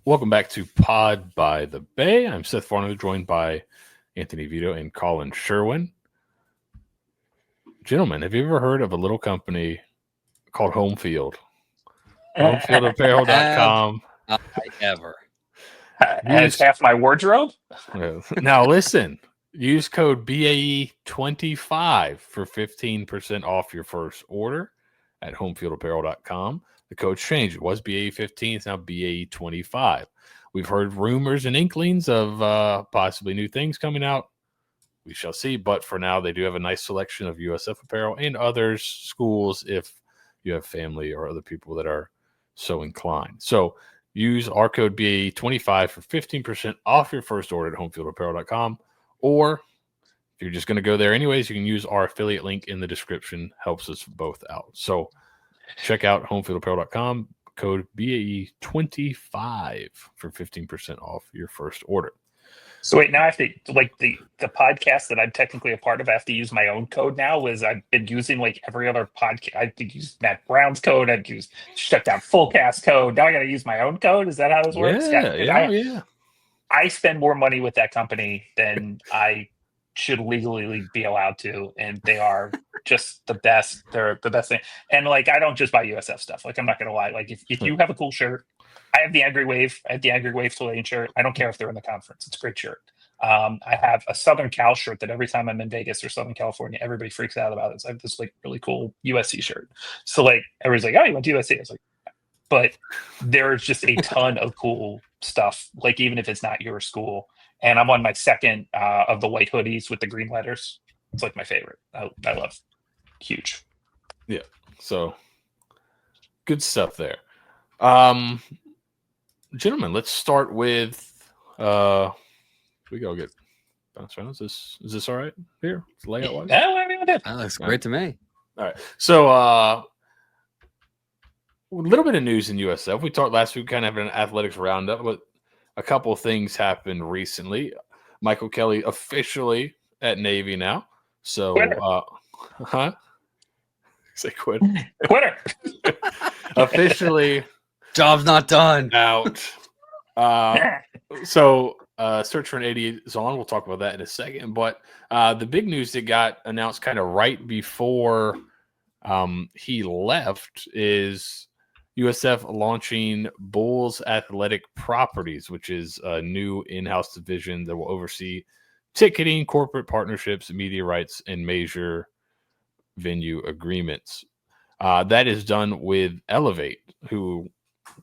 Welcome back to Pod by the BAE. I'm Seth Varnadore, joined by Anthony Vito and Collin Sherwin. Gentlemen, have you ever heard of a little company called Homefield? HomefieldApparel.com. Ever. Has half my wardrobe. Now listen, use code BAE25 for 15% off your first order at HomefieldApparel.com. The code's changed. It was BAE15, it's now BAE25. We've heard rumors and inklings of possibly new things coming out. We shall see. But for now, they do have a nice selection of USF apparel and others, schools, if you have family or other people that are so inclined. So use our code BAE25 for 15% off your first order at HomefieldApparel.com. Or if you're just going to go there anyways, you can use our affiliate link in the description. Helps us both out. So check out HomefieldApparel.com, code BAE25 for 15% off your first order. So wait, now I have to, like, the podcast that I'm technically a part of, I have to use my own code now. I've been using like every other podcast. I've used Matt Brown's code. I've used Shut Down Fullcast code. Now I got to use my own code. Is that how this works? Yeah. I spend more money with that company than I should legally be allowed to, and they are just the best. They're the best thing. And like, I don't just buy USF stuff. Like, I'm not gonna lie. Like, if you have a cool shirt, I have the Angry Wave. I have the Angry Wave Tulane shirt. I don't care if they're in the conference. It's a great shirt. I have a Southern Cal shirt that every time I'm in Vegas or Southern California, everybody freaks out about it. So I have this like really cool USC shirt. So like, everybody's like, "Oh, you went to USC?" I was like, but there's just a ton of cool stuff. Like, even if it's not your school. And I'm on my second of the white hoodies with the green letters. It's like my favorite. I love. Huge. Yeah. So good stuff there. Gentlemen, let's start with we go get bounce around. Is this all right here? Layout wise? Yeah, whatever you want to do. That looks great to me. All right. So a little bit of news in USF. We talked last week, kind of an athletics roundup, but a couple of things happened recently. Michael Kelly officially at Navy now. So, Say quit. Quitter. Officially. Job's not done. Out. So, search for an 88 is on. We'll talk about that in a second. But the big news that got announced kind of right before he left is USF launching Bulls Athletic Properties, which is a new in-house division that will oversee ticketing, corporate partnerships, media rights, and major venue agreements. That is done with Elevate, who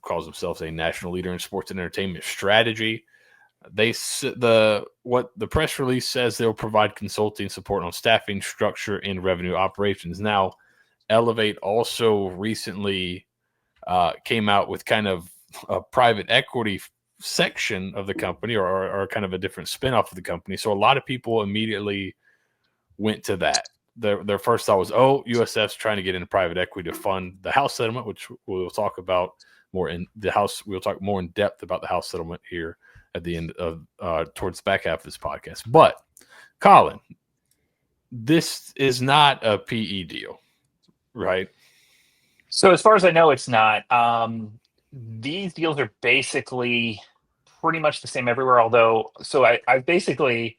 calls themselves a national leader in sports and entertainment strategy. What the press release says, they'll provide consulting support on staffing, structure, and revenue operations. Now, Elevate also recently came out with kind of a private equity section of the company, or kind of a different spinoff of the company. So a lot of people immediately went to that. Their first thought was, USF's trying to get into private equity to fund the house settlement, which we'll talk about more in the house. We'll talk more in depth about the house settlement here at the end of towards the back half of this podcast. But Collin, this is not a PE deal, right? So as far as I know, it's not. These deals are basically pretty much the same everywhere. Although, so I've basically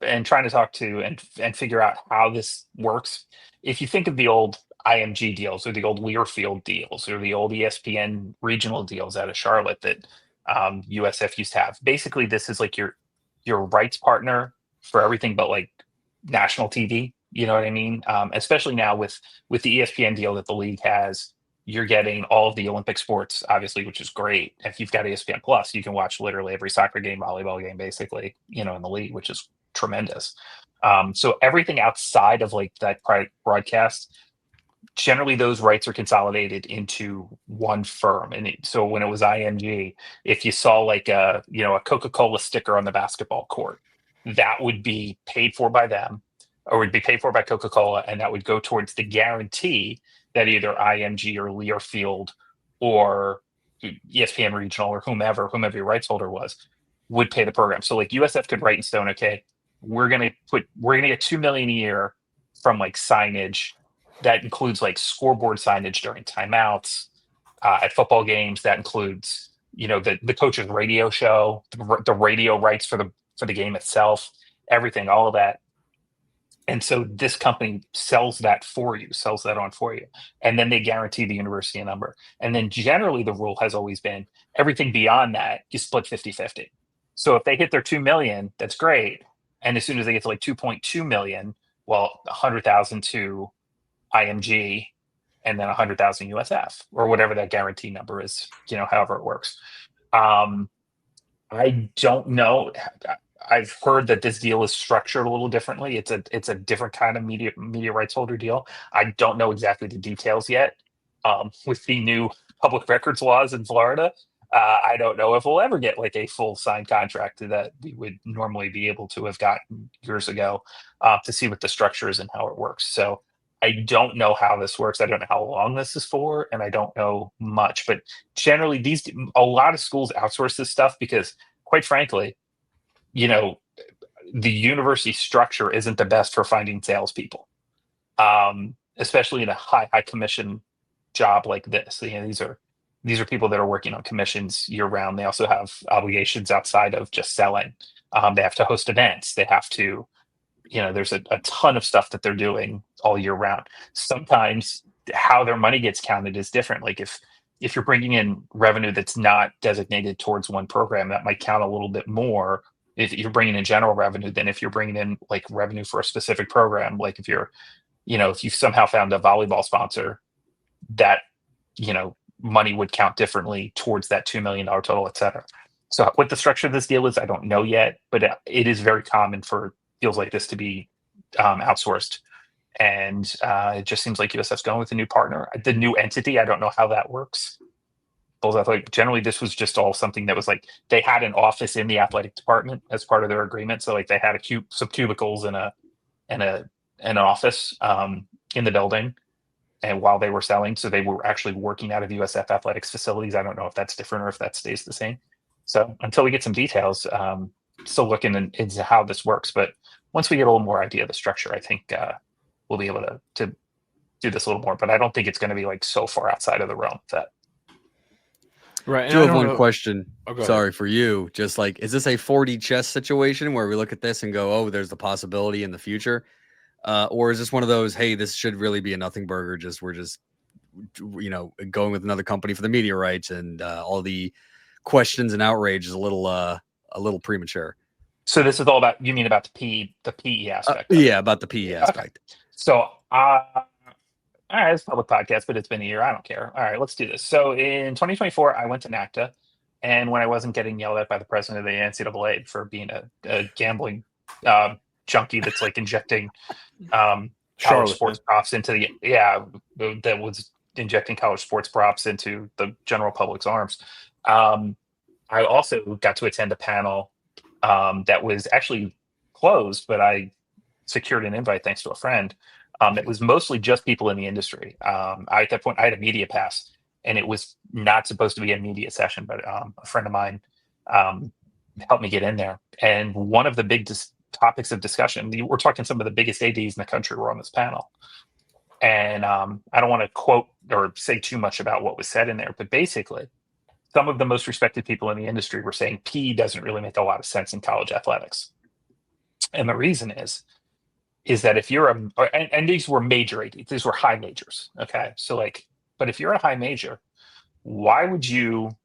been trying to talk to and figure out how this works. If you think of the old IMG deals or the old Learfield deals or the old ESPN regional deals out of Charlotte that USF used to have, basically this is like your rights partner for everything but like national TV. You know what I mean? Especially now with the ESPN deal that the league has, you're getting all of the Olympic sports, obviously, which is great. If you've got ESPN Plus, you can watch literally every soccer game, volleyball game, basically, in the league, which is tremendous. So everything outside of like that broadcast, generally those rights are consolidated into one firm. And so when it was IMG, if you saw like a Coca-Cola sticker on the basketball court, that would be paid for by them, or would be paid for by Coca-Cola, and that would go towards the guarantee that either IMG or Learfield or ESPN Regional or whomever your rights holder was, would pay the program. So like USF could write in stone, okay, we're gonna get $2 million a year from like signage that includes like scoreboard signage during timeouts at football games. That includes the coach's radio show, the radio rights for the game itself, everything, all of that. And so this company sells that on for you. And then they guarantee the university a number. And then generally the rule has always been everything beyond that, you split 50-50. So if they hit their 2 million, that's great. And as soon as they get to like 2.2 million, well, 100,000 to IMG and then 100,000 USF or whatever that guarantee number is, however it works. I don't know. I've heard that this deal is structured a little differently. It's a different kind of media rights holder deal. I don't know exactly the details yet. With the new public records laws in Florida, I don't know if we'll ever get like a full signed contract that we would normally be able to have gotten years ago to see what the structure is and how it works. So I don't know how this works. I don't know how long this is for, and I don't know much. But generally, a lot of schools outsource this stuff because, quite frankly, the university structure isn't the best for finding salespeople, especially in a high commission job like this. These are people that are working on commissions year round. They also have obligations outside of just selling. They have to host events. They have to, there's a ton of stuff that they're doing all year round. Sometimes how their money gets counted is different. Like if you're bringing in revenue that's not designated towards one program, that might count a little bit more if you're bringing in general revenue than if you're bringing in like revenue for a specific program. Like if you've somehow found a volleyball sponsor, that, money would count differently towards that $2 million total, et cetera. So what the structure of this deal is, I don't know yet, but it is very common for deals like this to be outsourced. And it just seems like USF's going with a new partner, the new entity. I don't know how that works. Like generally this was just all something that was like they had an office in the athletic department as part of their agreement. So like they had some cubicles and an office in the building, and while they were selling, so they were actually working out of USF athletics facilities. I don't know if that's different or if that stays the same. So until we get some details, still looking into how this works. But once we get a little more idea of the structure, I think we'll be able to do this a little more. But I don't think it's going to be like so far outside of the realm of that. Right. I do have one question. Sorry for you. Just like, is this a 4D chess situation where we look at this and go, oh, there's the possibility in the future? Or is this one of those, hey, this should really be a nothing burger. We're just going with another company for the media rights, and all the questions and outrage is a little premature. So this is all about, you mean about the PE aspect? Yeah, about the PE aspect. Okay. So, all right, it's a public podcast, but it's been a year. I don't care. All right, let's do this. So in 2024, I went to NACTA, and when I wasn't getting yelled at by the president of the NCAA for being a gambling junkie that's like injecting college sports props into that was injecting college sports props into the general public's arms. I also got to attend a panel that was actually closed, but I secured an invite thanks to a friend. It was mostly just people in the industry. At that point, I had a media pass, and it was not supposed to be a media session, but a friend of mine helped me get in there. And one of the big topics of discussion, we're talking some of the biggest ADs in the country were on this panel. And I don't want to quote or say too much about what was said in there, but basically, some of the most respected people in the industry were saying PE doesn't really make a lot of sense in college athletics. And the reason is that if you're and these were major ADs, these were high majors. Okay. So but if you're a high major, why would you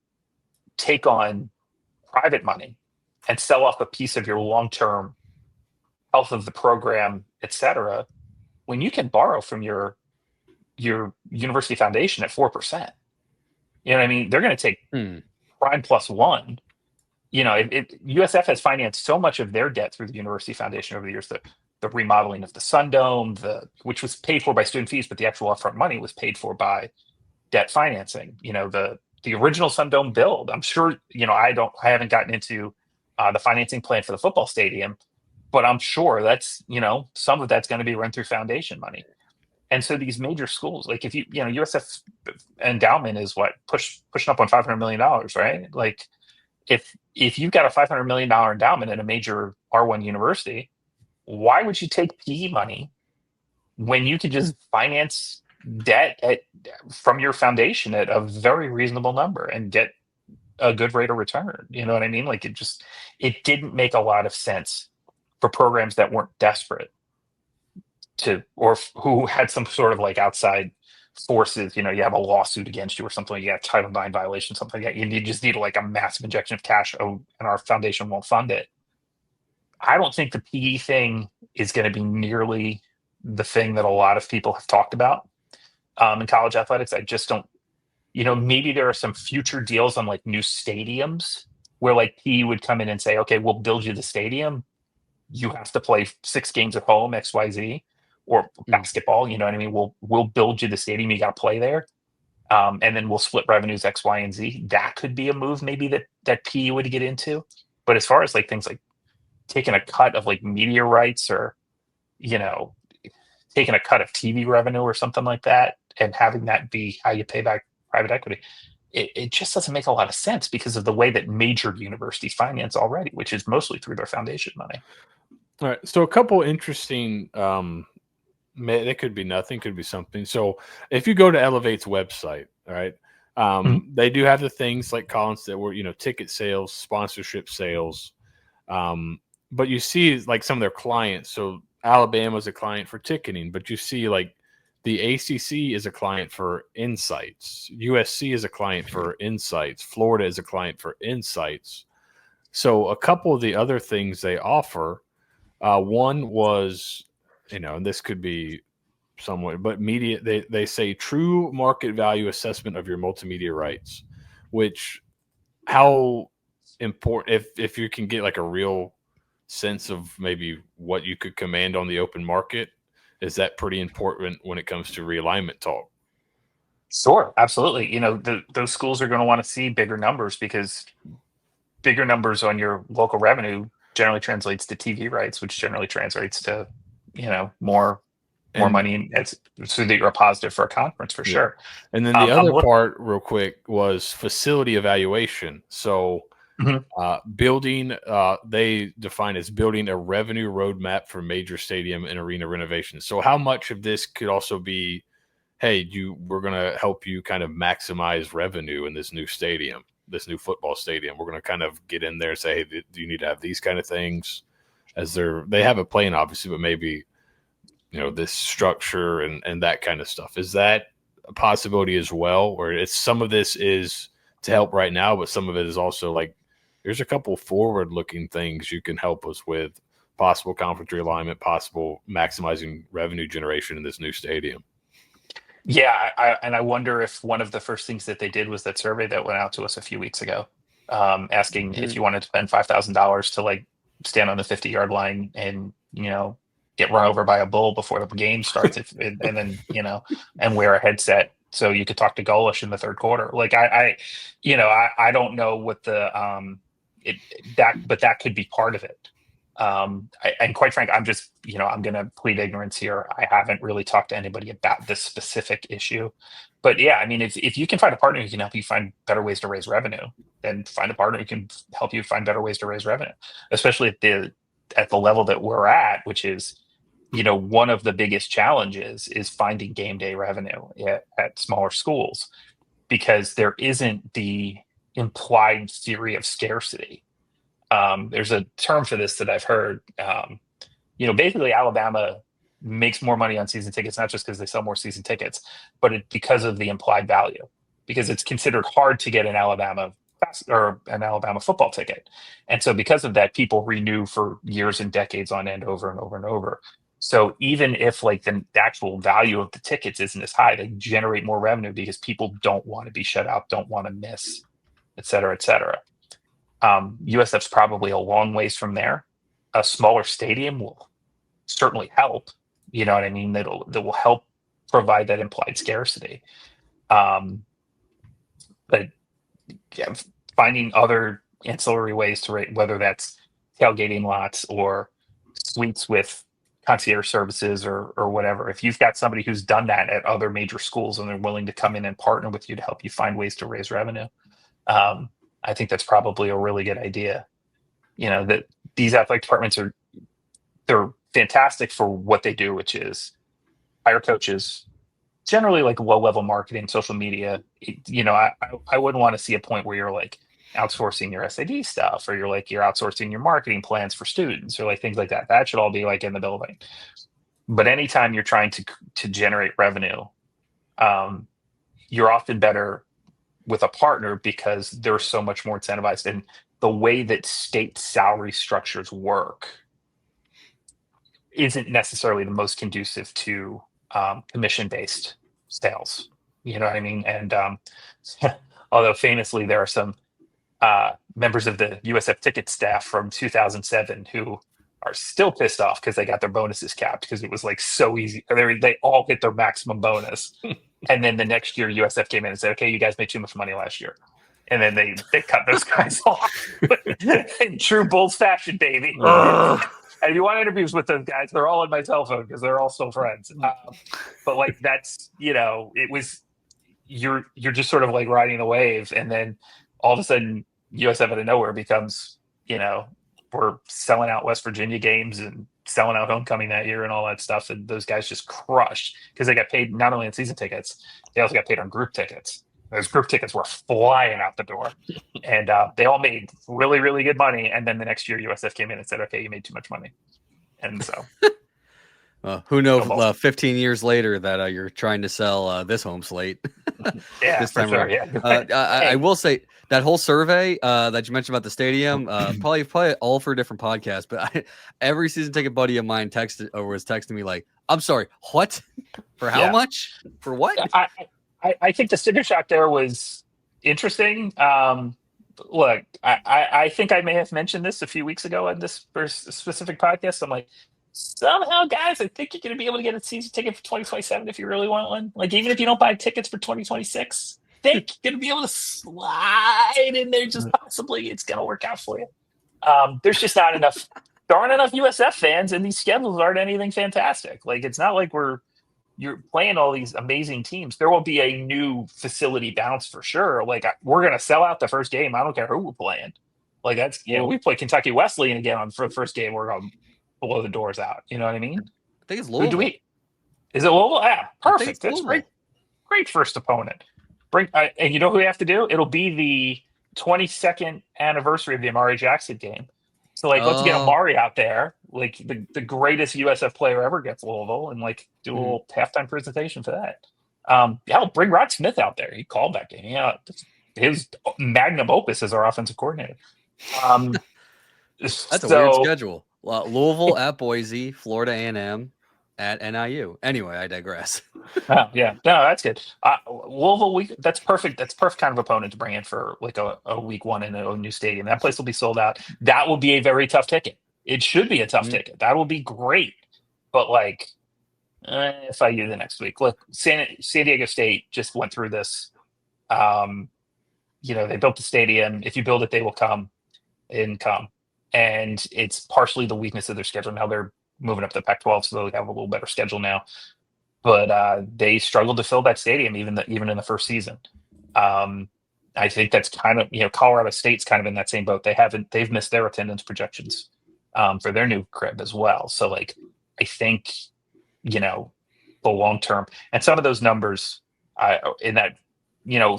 take on private money and sell off a piece of your long-term health of the program, et cetera, when you can borrow from your university foundation at 4%? You know what I mean? They're going to take prime plus one. USF has financed so much of their debt through the university foundation over the years, the remodeling of the Sundome, which was paid for by student fees, but the actual upfront money was paid for by debt financing. The original Sundome build. I'm sure, I haven't gotten into the financing plan for the football stadium, but I'm sure that's, some of that's going to be run through foundation money. And so these major schools, like if USF endowment is pushing up on $500 million, right? Like if you've got a $500 million endowment in a major R1 university, why would you take PE money when you could just finance debt from your foundation at a very reasonable number and get a good rate of return. You know what I mean? Like it didn't make a lot of sense for programs that weren't desperate or who had some sort of like outside forces. You have a lawsuit against you or something. You got a Title IX violation, something like that. You just need like a massive injection of cash. And our foundation won't fund it. I don't think the PE thing is going to be nearly the thing that a lot of people have talked about in college athletics. I just don't. Maybe there are some future deals on like new stadiums where like PE would come in and say, okay, we'll build you the stadium. You have to play 6 games at home, XYZ, or basketball. You know what I mean? We'll build you the stadium. You got to play there. And then we'll split revenues X, Y, and Z. That could be a move maybe that PE would get into. But as far as like things like taking a cut of like media rights or, taking a cut of TV revenue or something like that and having that be how you pay back private equity, it just doesn't make a lot of sense because of the way that major universities finance already, which is mostly through their foundation money. All right. So a couple interesting, it could be nothing, could be something. So if you go to Elevate's website, all right, they do have the things like Collin said were, ticket sales, sponsorship sales. But you see like some of their clients. So Alabama's a client for ticketing, but you see like the ACC is a client for insights. USC is a client for insights. Florida is a client for insights. So a couple of the other things they offer, one was, and this could be somewhat, but media, they say true market value assessment of your multimedia rights, which how important, if you can get like a real sense of maybe what you could command on the open market, is that pretty important when it comes to realignment talk? Sure, absolutely. Those schools are going to want to see bigger numbers because bigger numbers on your local revenue generally translates to TV rights, which generally translates to, more money. So that you're a positive for a conference for sure. And then the other part real quick was facility evaluation. So building, they define as building a revenue roadmap for major stadium and arena renovations. So how much of this could also be, hey, we're going to help you kind of maximize revenue in this new stadium, this new football stadium. We're going to kind of get in there and say, hey, do you need to have these kind of things as they have a plan, obviously, but maybe, this structure and that kind of stuff. Is that a possibility as well? Or it's some of this is to help right now, but some of it is also like, there's a couple forward-looking things you can help us with, possible conference realignment, possible maximizing revenue generation in this new stadium. Yeah, I wonder if one of the first things that they did was that survey that went out to us a few weeks ago, asking if you wanted to spend $5,000 to like stand on the 50-yard line and get run over by a bull before the game starts, and then and wear a headset so you could talk to Golish in the third quarter. Like I don't know what the but that could be part of it. And quite frankly, I'm just, I'm going to plead ignorance here. I haven't really talked to anybody about this specific issue, but yeah, I mean, if you can find a partner who can help you find better ways to raise revenue, then find a partner who can help you find better ways to raise revenue, especially at the level that we're at, which is, one of the biggest challenges is finding game day revenue at smaller schools, because there isn't the implied theory of scarcity. There's a term for this that I've heard. Basically Alabama makes more money on season tickets, not just because they sell more season tickets, but because of the implied value, because it's considered hard to get an Alabama football ticket. And so because of that, people renew for years and decades on end over and over and over. So even if like the actual value of the tickets isn't as high, they generate more revenue because people don't want to be shut out, don't want to miss, et cetera, et cetera. USF's probably a long ways from there. A smaller stadium will certainly help. You know what I mean? That will help provide that implied scarcity. But yeah, finding other ancillary ways to rate, whether that's tailgating lots or suites with concierge services or whatever. If you've got somebody who's done that at other major schools and they're willing to come in and partner with you to help you find ways to raise revenue, I think that's probably a really good idea. That these athletic departments they're fantastic for what they do, which is hire coaches, generally like low-level marketing, social media. I wouldn't want to see a point where you're like outsourcing your SAD stuff, or you're outsourcing your marketing plans for students, or like things like that. That should all be like in the building. But anytime you're trying to generate revenue, you're often better with a partner because they're so much more incentivized. And the way that state salary structures work isn't necessarily the most conducive to commission-based sales. You know what I mean? And although famously there are some members of the USF ticket staff from 2007 who are still pissed off because they got their bonuses capped because it was like so easy. They all hit their maximum bonus. And then the next year USF came in and said, okay, you guys made too much money last year. And then they cut those guys off. In true Bulls fashion, baby. And if you want interviews with those guys, they're all on my cell phone because they're all still friends. But like that's, it was, you're just sort of like riding the wave, and then all of a sudden USF out of nowhere becomes, we're selling out West Virginia games and selling out homecoming that year and all that stuff. And those guys just crushed because they got paid not only on season tickets, they also got paid on group tickets. Those group tickets were flying out the door, and they all made really, really good money. And then the next year USF came in and said, okay, you made too much money. And so who knows 15 years later that you're trying to sell this home slate. Yeah, this time sure, around. Yeah. I will say that whole survey that you mentioned about the stadium, probably all for a different podcast, but every season ticket buddy of mine was texting me like, I'm sorry, what? For how much? For what? I think the sticker shock there was interesting. Look, I think I may have mentioned this a few weeks ago on this specific podcast. I'm like, somehow, guys, I think you're going to be able to get a season ticket for 2027 if you really want one. Like, even if you don't buy tickets for 2026, I think you're going to be able to slide in there just possibly. It's going to work out for you. There's just not enough. There aren't enough USF fans, and these schedules aren't anything fantastic. Like, it's not like you're playing all these amazing teams. There will be a new facility bounce for sure. Like, we're going to sell out the first game. I don't care who we're playing. Like, that's, we play Kentucky Wesleyan again for the first game. We're going to blow the doors out. You know what I mean? I think it's Louisville. Is it Louisville? Yeah, perfect. That's great. Great first opponent. And you know who we have to do? It'll be the 22nd anniversary of the Amari Jackson game. So, like, let's get Amari out there, like the greatest USF player ever gets Louisville, and like do a little halftime presentation for that. I'll bring Rod Smith out there. He called that game. Yeah, his magnum opus as our offensive coordinator. That's a weird schedule. Louisville at Boise, Florida A&M at NIU. Anyway, I digress. Oh, yeah, no, that's good. Louisville, that's perfect. That's perfect kind of opponent to bring in for like a week one in a new stadium. That place will be sold out. That will be a very tough ticket. It should be a tough ticket. That will be great. But like, if I do the next week, look, San Diego State just went through this. They built the stadium. If you build it, they will come. And it's partially the weakness of their schedule. Now they're moving up the Pac-12, so they have a little better schedule now. But they struggled to fill that stadium even in the first season. I think that's kind of, Colorado State's kind of in that same boat. They've missed their attendance projections for their new crib as well. So like, I think, the long term and some of those numbers in that,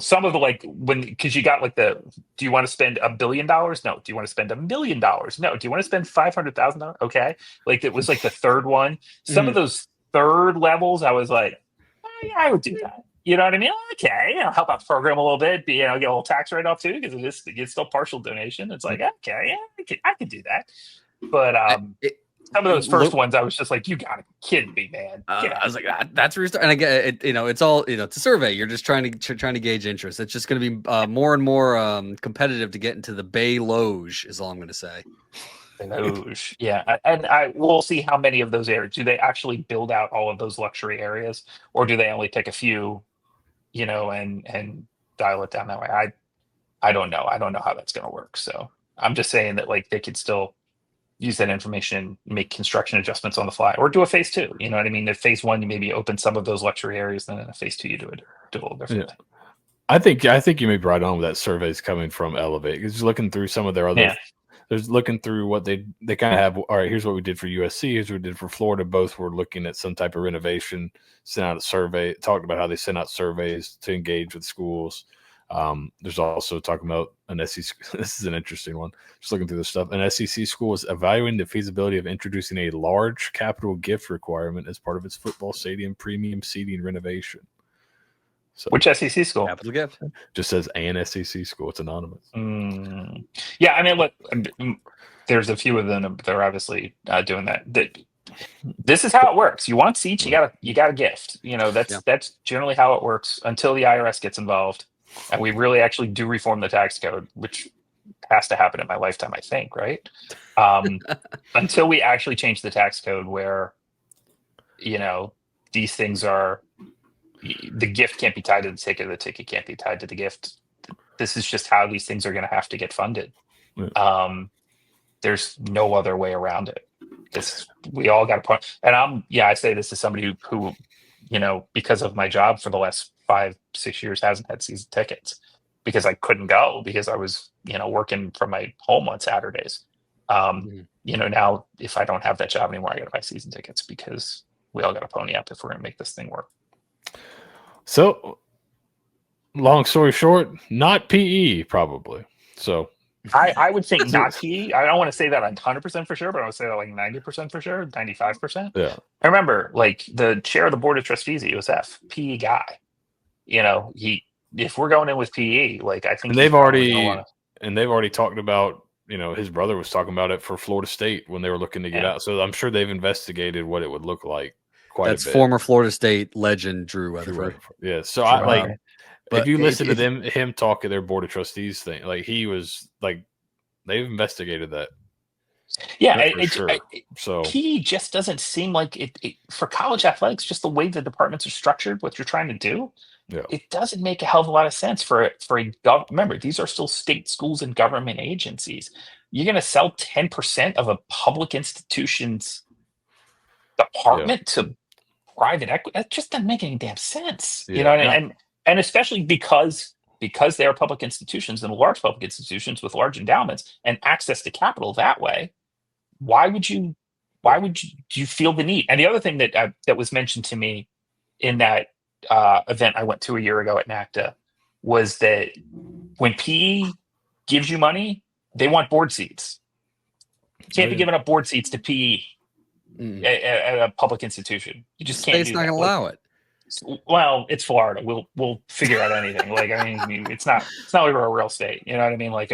some of the because you got like do you want to spend $1 billion? No. Do you want to spend $1 million? No. Do you want to spend $500,000? Okay. Like it was like the third one. Some of those third levels, I was like, oh, yeah, I would do that. You know what I mean? Okay, help out the program a little bit. Get a little tax write-off too because it's still partial donation. It's like, okay, yeah, I could do that. But some of those first ones, I was just like, you gotta kid me, man. I was like, that's restart. And I get it. It's all it's a survey. You're just trying to gauge interest. It's just going to be more and more competitive to get into the Bay Loge. Is all I'm going to say. Loge, yeah, and I will see how many of those areas do they actually build out all of those luxury areas, or do they only pick a few, and dial it down that way. I don't know. I don't know how that's going to work. So I'm just saying that like they could still use that information, make construction adjustments on the fly, or do a phase two. You know what I mean? If phase one, you maybe open some of those luxury areas, then in a phase two, you do a little different. Yeah. I think you may be right on with that. Surveys coming from Elevate. Because looking through some of their other, there's looking through what they kind of have. All right, here's what we did for USC. Here's what we did for Florida. Both were looking at some type of renovation. Sent out a survey. Talked about how they sent out surveys to engage with schools. There's also talking about an SEC. This is an interesting one. Just looking through this stuff. An SEC school is evaluating the feasibility of introducing a large capital gift requirement as part of its football stadium premium seating renovation. So, which SEC school? Capital gift. Just says an SEC school. It's anonymous. Yeah, I mean, look, there's a few of them that are obviously doing that. This is how it works. You want seats, you got a gift. That's generally how it works until the IRS gets involved, and we really actually do reform the tax code, which has to happen in my lifetime, I think, right? Until we actually change the tax code, where these things are. The gift can't be tied to the ticket can't be tied to the gift. This is just how these things are going to have to get funded. Yeah. There's no other way around it. We all got a point. And I say this as somebody who, because of my job for the last 5-6 years hasn't had season tickets because I couldn't go because I was, working from my home on Saturdays. Now if I don't have that job anymore, I got to buy season tickets because we all got to pony up if we're going to make this thing work. So, long story short, not PE probably. So, I would think not PE. I don't want to say that 100% for sure, but I would say that like 90% for sure, 95%. Yeah. I remember like the chair of the board of trustees at USF, PE guy. If we're going in with PE, like I think and they've already talked about. His brother was talking about it for Florida State when they were looking to get out. So I'm sure they've investigated what it would look like. That's former Florida State legend Drew Weatherford. Yeah, so if you listen to him talk at their board of trustees thing, like he was like they've investigated that. Yeah, so PE just doesn't seem like it for college athletics. Just the way the departments are structured, what you're trying to do, it doesn't make a hell of a lot of sense for remember, these are still state schools and government agencies. You're going to sell 10% of a public institution's department to private equity. That just doesn't make any damn sense. And especially because they are public institutions and large public institutions with large endowments and access to capital that way, why would you do you feel the need? And the other thing that was mentioned to me in that event I went to a year ago at NACTA was that when PE gives you money, they want board seats. You can't be giving up board seats to PE. At a public institution, you just can't. State's not going to allow it. Well, it's Florida. We'll figure out anything. Like it's not like we're a real state. You know what I mean? Like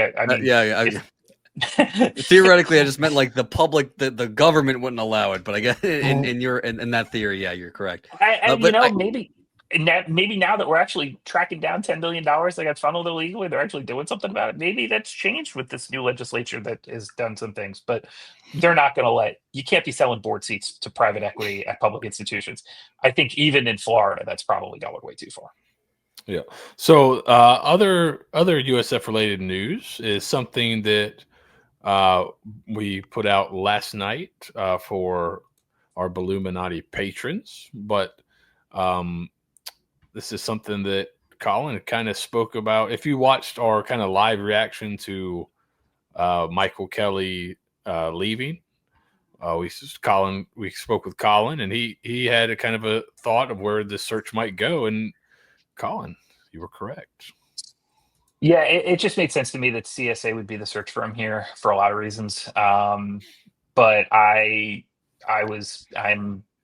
theoretically, I just meant like the public, the government wouldn't allow it. But I guess in that theory, yeah, you're correct. Maybe now that we're actually tracking down $10 billion that got funneled illegally, they're actually doing something about it. Maybe that's changed with this new legislature that has done some things, but they're not going to you can't be selling board seats to private equity at public institutions. I think even in Florida, that's probably going way too far. Yeah. So other USF related news is something that we put out last night for our Balluminati patrons, but this is something that Collin kind of spoke about. If you watched our kind of live reaction to Michael Kelly leaving, we spoke with Collin, and he had a kind of a thought of where this search might go. And Collin, you were correct. Yeah, it just made sense to me that CSA would be the search firm here for a lot of reasons. But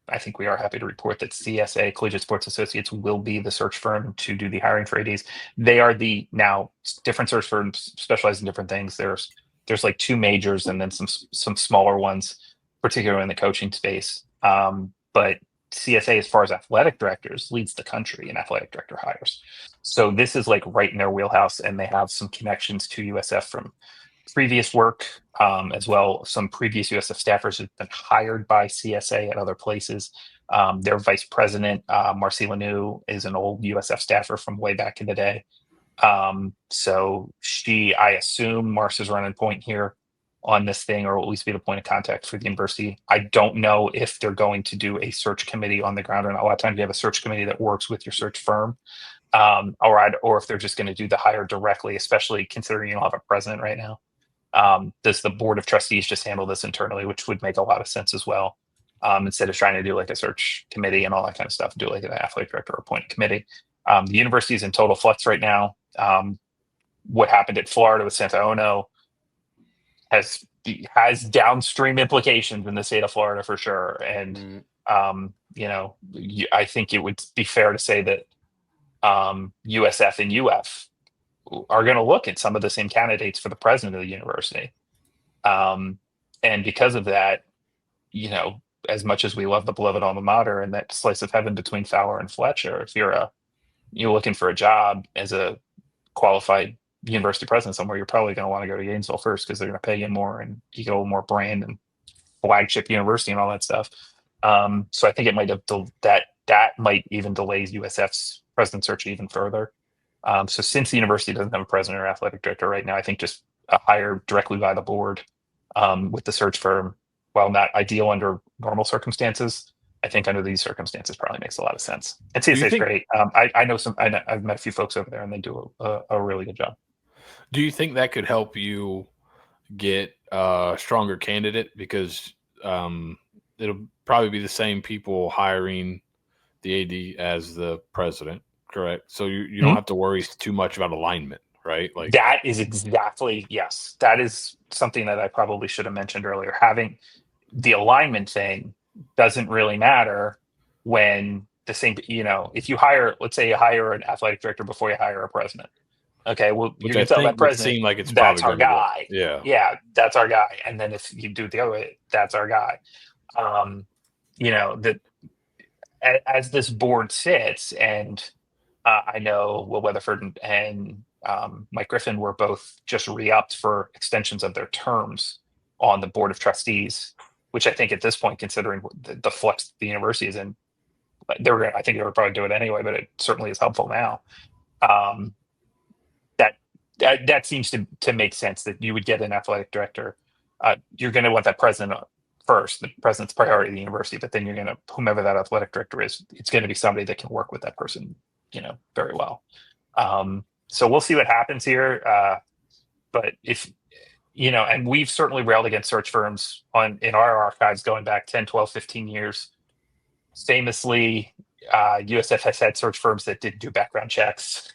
I think we are happy to report that CSA, Collegiate Sports Associates, will be the search firm to do the hiring for ADs. They are now different search firms specialize in different things. There's like two majors and then some smaller ones, particularly in the coaching space. But CSA, as far as athletic directors, leads the country in athletic director hires. So this is like right in their wheelhouse, and they have some connections to USF from previous work, as well. Some previous USF staffers have been hired by CSA at other places. Their vice president, Marcy Lanou, is an old USF staffer from way back in the day. So I assume Marcy's running point here on this thing, or at least be the point of contact for the university. I don't know if they're going to do a search committee on the ground or not. A lot of times you have a search committee that works with your search firm, or if they're just going to do the hire directly, especially considering you don't have a president right now. Does the board of trustees just handle this internally, which would make a lot of sense as well, instead of trying to do like a search committee and all that kind of stuff, do like an athletic director appointed committee. The university is in total flux right now. What happened at Florida with Santaono has downstream implications in the state of Florida for sure. And I think it would be fair to say that USF and UF are going to look at some of the same candidates for the president of the university. And because of that, as much as we love the beloved alma mater and that slice of heaven between Fowler and Fletcher, if you're looking for a job as a qualified university president somewhere, you're probably going to want to go to Gainesville first because they're going to pay you more and you get a little more brand and flagship university and all that stuff. So I think it might have that might even delay USF's president search even further. So since the university doesn't have a president or athletic director right now, I think just a hire directly by the board with the search firm, while not ideal under normal circumstances, I think under these circumstances probably makes a lot of sense. And CSA is great. I've met a few folks over there and they do a really good job. Do you think that could help you get a stronger candidate? Because it'll probably be the same people hiring the AD as the president, correct? So you don't have to worry too much about alignment, right? Like that is exactly, yes. That is something that I probably should have mentioned earlier. Having the alignment thing doesn't really matter when the same, if you let's say you hire an athletic director before you hire a president. Okay, well, you're going to tell that president, like it's that's our guy. Yeah, that's our guy. And then if you do it the other way, that's our guy. That as this board sits, and I know Will Weatherford and Mike Griffin were both just re-upped for extensions of their terms on the board of trustees, which I think at this point, considering the flux the university is in, I think they would probably do it anyway, but it certainly is helpful now. That seems to make sense that you would get an athletic director. You're going to want that president first. The president's priority of the university, but then you're going to, whomever that athletic director is, it's going to be somebody that can work with that person, very well. So we'll see what happens here. But if, and we've certainly railed against search firms in our archives going back 10, 12, 15 years. Famously, USF has had search firms that didn't do background checks.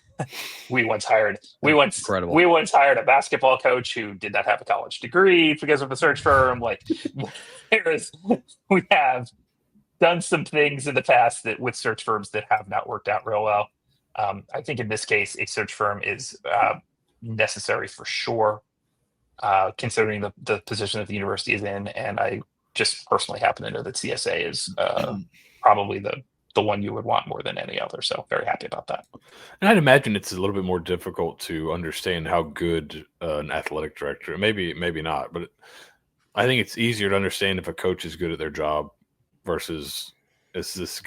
We once hired a basketball coach who did not have a college degree because of a search firm. Like, we have done some things in the past that with search firms that have not worked out real well. I think in this case, a search firm is necessary for sure, considering the position that the university is in. And I just personally happen to know that CSA is probably the one you would want more than any other. So very happy about that. And I'd imagine it's a little bit more difficult to understand how good an athletic director, maybe not, but I think it's easier to understand if a coach is good at their job versus is this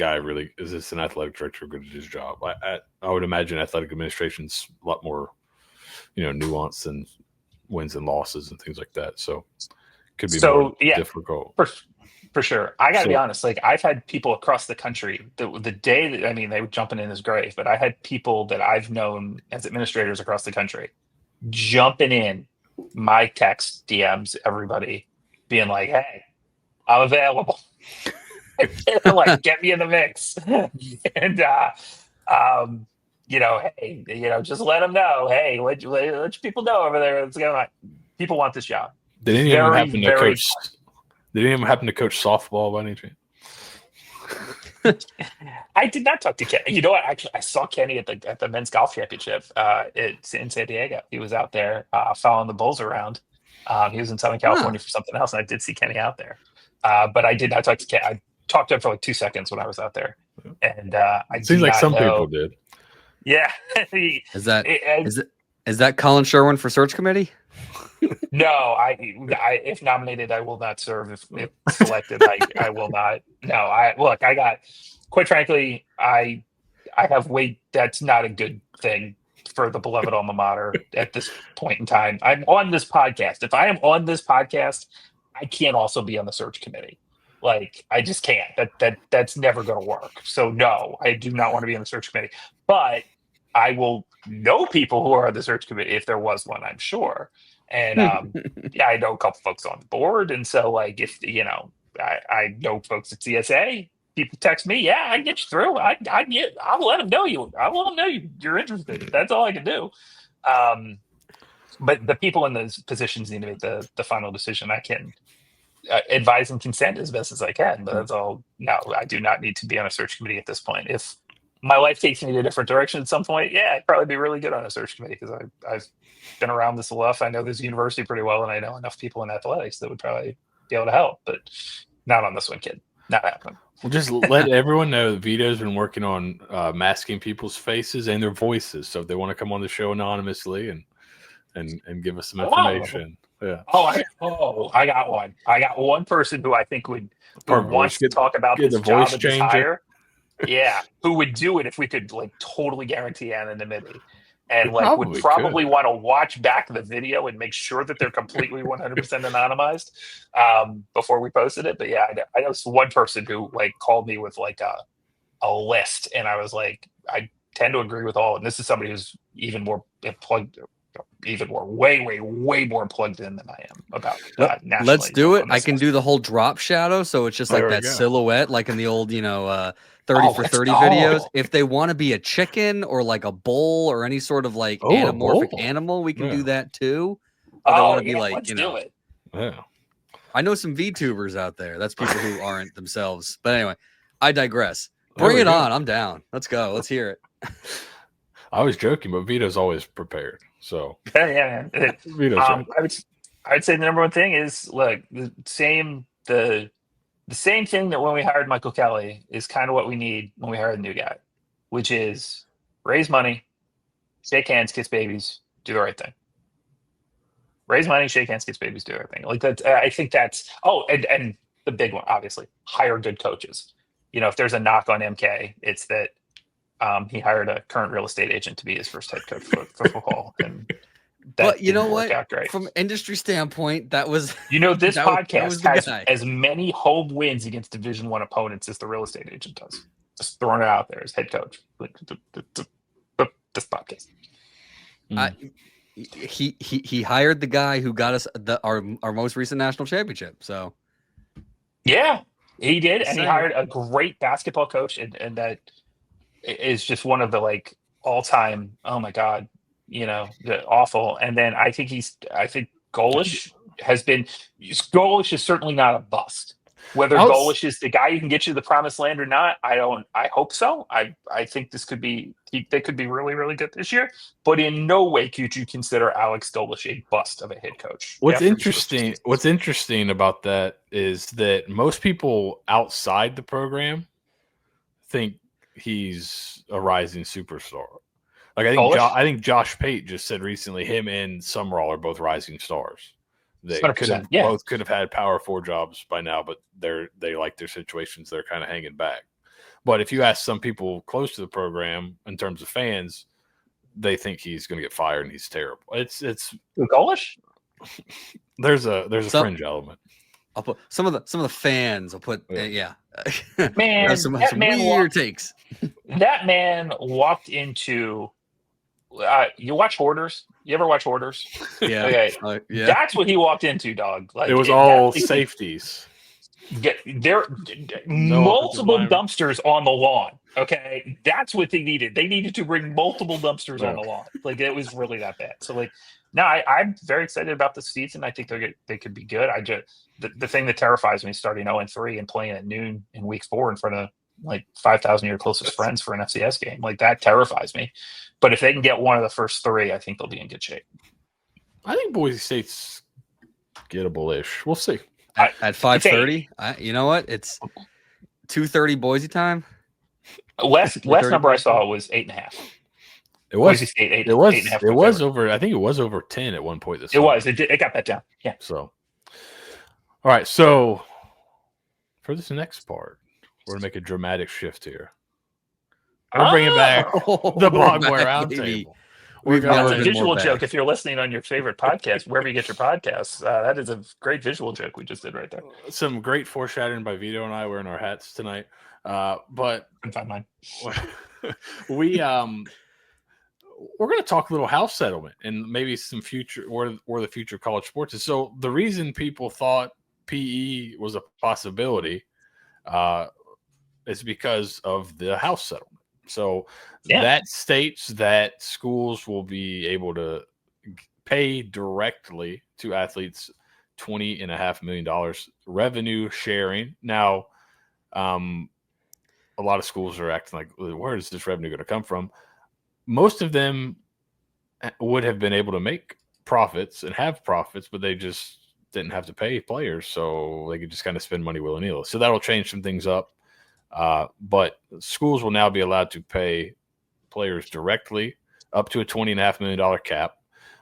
an athletic director good at his job? I would imagine athletic administration's a lot more, nuanced than wins and losses and things like that. So it could be more difficult. For sure. I got to be honest. Like, I've had people across the country the day that, they were jumping in his grave, but I had people that I've known as administrators across the country jumping in my text DMs, everybody being like, hey, I'm available. Like, get me in the mix. And, hey, just let them know. Hey, let your people know over there. People want this job. Did anyone happen to coach? Did anyone happen to coach softball by any chance? I did not talk to Kenny. You know what? Actually, I saw Kenny at the men's golf championship in San Diego. He was out there following the Bulls around. He was in Southern California for something else, and I did see Kenny out there. But I did not talk to Kenny. I talked to him for like 2 seconds when I was out there, and it seems like some people did. Yeah. Is that Collin Sherwin for search committee? No, I if nominated, I will not serve. If selected, I will not. No, I got, quite frankly, I have weight. That's not a good thing for the beloved alma mater at this point in time. I'm on this podcast. If I am on this podcast, I can't also be on the search committee. Like, I just can't. That's never going to work. So no, I do not want to be on the search committee. But I will know people who are on the search committee if there was one, I'm sure. And I know a couple folks on the board. And so, like, if, I know folks at CSA, people text me, yeah, I can get you through. I'll let them know you're interested. That's all I can do. But the people in those positions need to make the final decision. I can advise and consent as best as I can, but that's all. No, I do not need to be on a search committee at this point. If my life takes me in a different direction at some point, yeah, I'd probably be really good on a search committee because I've been around this enough. I know this university pretty well, and I know enough people in athletics that would probably be able to help, but not on this one, kid. Not happening. Well, just let everyone know that Vito's been working on masking people's faces and their voices. So if they want to come on the show anonymously and give us some information. Yeah. I got one. I got one person who I think who wants to talk about this job at this hire. Yeah, who would do it if we could like totally guarantee anonymity, and like would probably want to watch back the video and make sure that they're completely 100% anonymized before we posted it. But yeah, I know one person who like called me with like a list, and I was like, I tend to agree with all. And this is somebody who's even more plugged. Way more plugged in than I am about nationally. Let's do it. I can do the whole drop shadow, so it's just like that silhouette, like in the old, 30 for 30 videos. If they want to be a chicken or like a bull or any sort of like anamorphic animal, we can do that too. But they want to be like, let's do it. Yeah. I know some VTubers out there. That's people who aren't themselves. But anyway, I digress. Bring it on. I'm down. Let's go. Let's hear it. I was joking, but Vito's always prepared. So yeah. Vito's right. I would say the number one thing is look, the same thing that when we hired Michael Kelly is kind of what we need when we hire a new guy, which is raise money, shake hands, kiss babies, do the right thing. Raise money, shake hands, kiss babies, do the right thing. Like that, I think that's and the big one, obviously, hire good coaches. If there's a knock on MK, it's that he hired a current real estate agent to be his first head coach for football, and but you know what? From industry standpoint, that was this podcast has as many home wins against Division I opponents as the real estate agent does. Just throwing it out there as head coach. Like this podcast. He hired the guy who got us our most recent national championship. So yeah, he did, and he hired a great basketball coach, and that is just one of the like all-time. Oh my God. The awful. And then I think Golish is certainly not a bust. Whether Golish is the guy who can get you to the promised land or not, I hope so. I think they could be really, really good this year, but in no way could you consider Alex Golish a bust of a head coach. What's interesting about that is that most people outside the program think he's a rising superstar. Like I think Josh Pate just said recently, him and Summerall are both rising stars. They both could have had Power 4 jobs by now, but they like their situations. They're kind of hanging back. But if you ask some people close to the program in terms of fans, they think he's going to get fired and he's terrible. It's Golish. There's a fringe element. I'll put some of the fans. I'll put man, some weird takes. That man walked into. You watch Hoarders? You ever watch Hoarders? Yeah. Okay. Yeah. That's what he walked into, dog. Like it was all safeties. There multiple dumpsters on the lawn. Okay, that's what they needed. They needed to bring multiple dumpsters on the lawn. Like it was really that bad. So like, no, I'm very excited about this season. I think they could be good. The thing that terrifies me starting 0-3 and playing at noon in week 4 in front of like 5,000 of your closest friends for an FCS game, like that terrifies me. But if they can get one of the first 3, I think they'll be in good shape. I think Boise State's gettable-ish. We'll see. At 5:30, you know what? It's 2:30 Boise time. Last number I saw was 8.5. It was Boise State 8. It was 8.5. It was over. I think it was over 10 at one point. It was. It got that down. Yeah. So, all right. So for this next part, we're gonna make a dramatic shift here. We're bringing back the Bogware Roundtable. That's a visual joke. If you're listening on your favorite podcast, wherever you get your podcasts, that is a great visual joke we just did right there. Some great foreshadowing by Vito and I wearing our hats tonight. But I can find mine. we're going to talk a little house settlement and maybe some future where the future of college sports is. So the reason people thought PE was a possibility It's because of the House settlement. So that states that schools will be able to pay directly to athletes $20.5 million revenue sharing. Now, a lot of schools are acting like, where is this revenue going to come from? Most of them would have been able to make profits and have profits, but they just didn't have to pay players, so they could just kind of spend money willy-nilly. So that'll change some things up. But schools will now be allowed to pay players directly up to a $20.5 million cap.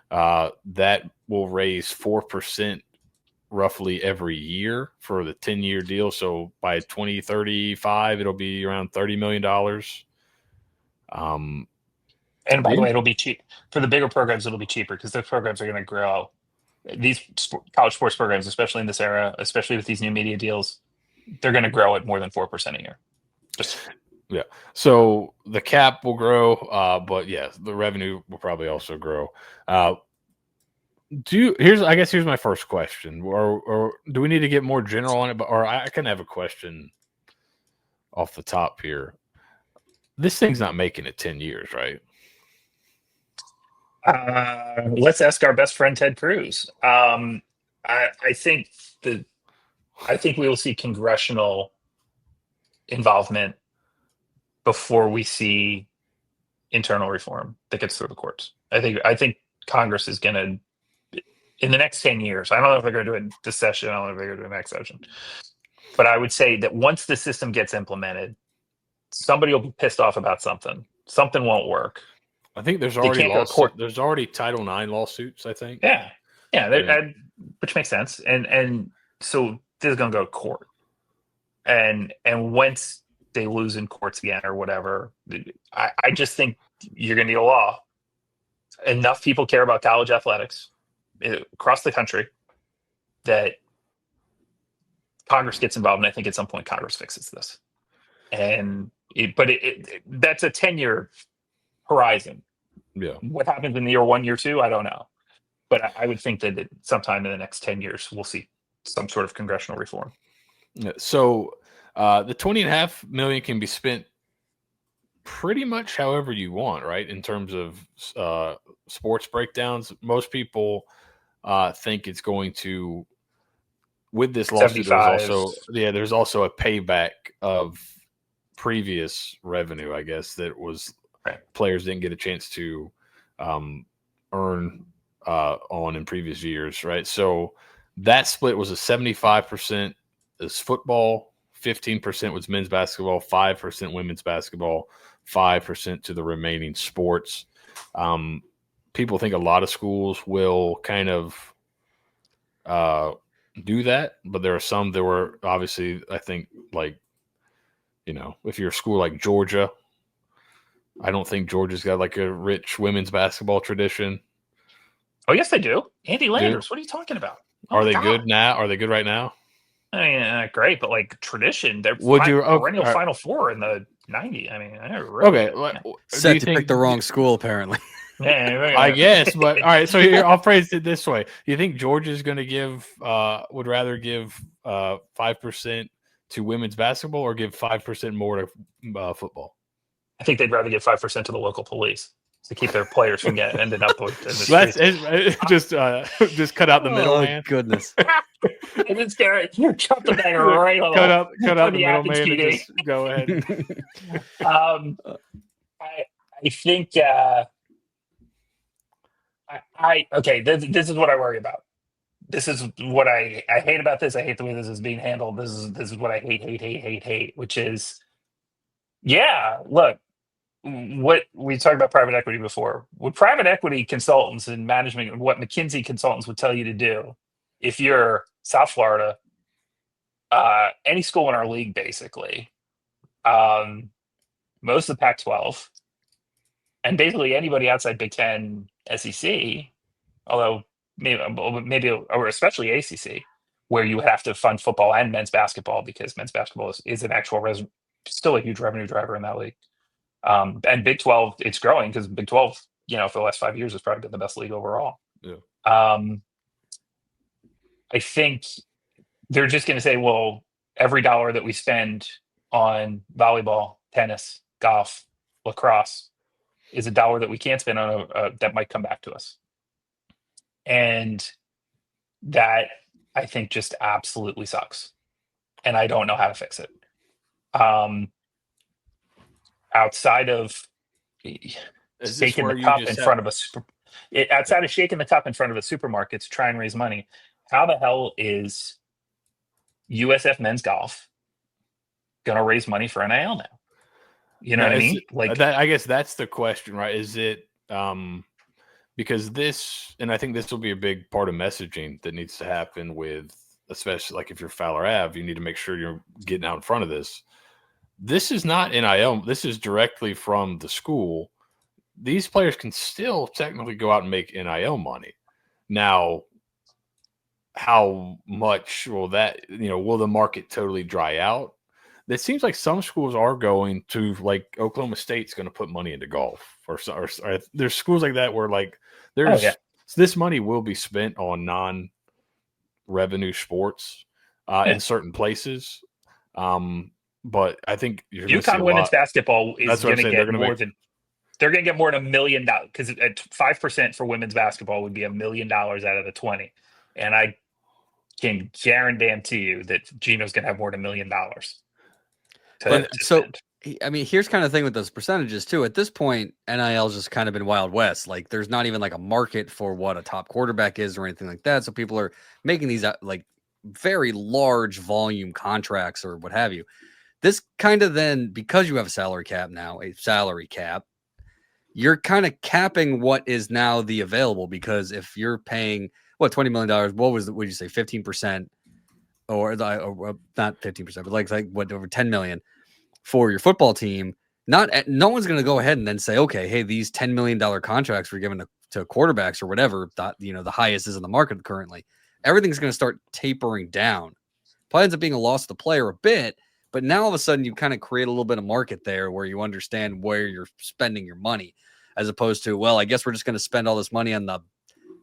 That will raise 4% roughly every year for the 10-year deal. So by 2035, it'll be around $30 million. And by the way, it'll be cheap. For the bigger programs, it'll be cheaper because those programs are going to grow. These college sports programs, especially in this era, especially with these new media deals, they're going to grow at more than 4% a year. Yeah. So the cap will grow, but yes, the revenue will probably also grow. Here's my first question, or do we need to get more general on it? Or I can have a question off the top here. This thing's not making it 10 years, right? Let's ask our best friend Ted Cruz. I think we will see congressional involvement before we see internal reform that gets through the courts. I think Congress is going to, in the next 10 years, I don't know if they're going to do it this session, I don't know if they're going to do it next session, but I would say that once the system gets implemented, somebody will be pissed off about something. Something won't work. I think there's already Title IX lawsuits, I think. Yeah. Which makes sense. And so this is going to go to court. And once they lose in courts again or whatever, I just think you're going to need a law. Enough people care about college athletics across the country that Congress gets involved. And I think at some point Congress fixes this. But that's a 10-year horizon. Yeah. What happens in year 1, year 2, I don't know. But I would think that sometime in the next 10 years, we'll see some sort of congressional reform. So the $20.5 million can be spent pretty much however you want, right? In terms of sports breakdowns, most people think it's going to, with this lawsuit, there's also a payback of previous revenue, I guess, that was players didn't get a chance to earn on in previous years, right? So that split was a 75% is football, 15% was men's basketball, 5% women's basketball, 5% to the remaining sports. People think a lot of schools will kind of do that, but there are some that were obviously, I think, like, if you're a school like Georgia, I don't think Georgia's got like a rich women's basketball tradition. Oh, yes, they do. Andy Landers, what are you talking about? Are they good now? Are they good right now? I mean, great, but like tradition, they're perennial Final Four in the 90s. I mean, Seth, you picked the wrong school, apparently. Yeah, I guess, but all right. So here, I'll phrase it this way: you think Georgia's going to would rather give 5% to women's basketball or give 5% more to football? I think they'd rather give 5% to the local police to keep their players from ending up with in the streets. Just cut out the middleman. Oh, goodness. And it's scary. You're jumping back right on cut out the middleman and just go ahead. I think this is what I worry about. This is what I hate about this. I hate the way this is being handled. This is what I hate, which is, look, what we talked about private equity before. What private equity consultants and management, what McKinsey consultants would tell you to do if you're South Florida, any school in our league, basically, most of the Pac-12, and basically anybody outside Big Ten, SEC, although maybe or especially ACC, where you have to fund football and men's basketball because men's basketball is an actual still a huge revenue driver in that league. And Big 12, it's growing because Big 12, for the last 5 years, has probably been the best league overall. Yeah. I think they're just going to say, well, every dollar that we spend on volleyball, tennis, golf, lacrosse is a dollar that we can't spend on that might come back to us. And that, I think, just absolutely sucks. And I don't know how to fix it. Outside of shaking the cup in front of outside of shaking the cup in front of a supermarket to try and raise money, how the hell is USF men's golf going to raise money for NIL now? You know what I mean? I guess that's the question, right? Is it because this, and I think this will be a big part of messaging that needs to happen with, especially like if you're Fowler Ave, you need to make sure you're getting out in front of this. This is not NIL. This is directly from the school. These players can still technically go out and make NIL money. Now, how much will that, will the market totally dry out? It seems like some schools are going to, like Oklahoma State's going to put money into golf, or there's schools like that where like this money will be spent on non-revenue sports in certain places. But I think UConn women's basketball is going to get more than they're going to get more than $1 million, because at 5% for women's basketball would be $1 million out of the 20, and I can guarantee you that Gino's going to have more than $1 million. So, I mean, here's kind of the thing with those percentages too. At this point, NIL's just kind of been Wild West. Like, there's not even like a market for what a top quarterback is or anything like that. So people are making these like very large volume contracts or what have you. This kind of then, because you have a salary cap now, you're kind of capping what is now the available, because if you're paying $20 million, would you say 15%, or not 15%, but like over 10 million for your football team, no one's going to go ahead and then say, okay, hey, these $10 million contracts we're given to quarterbacks or whatever, the highest is in the market currently. Everything's going to start tapering down. Probably ends up being a loss to the player a bit, but now all of a sudden you kind of create a little bit of market there where you understand where you're spending your money, as opposed to, well, I guess we're just going to spend all this money on the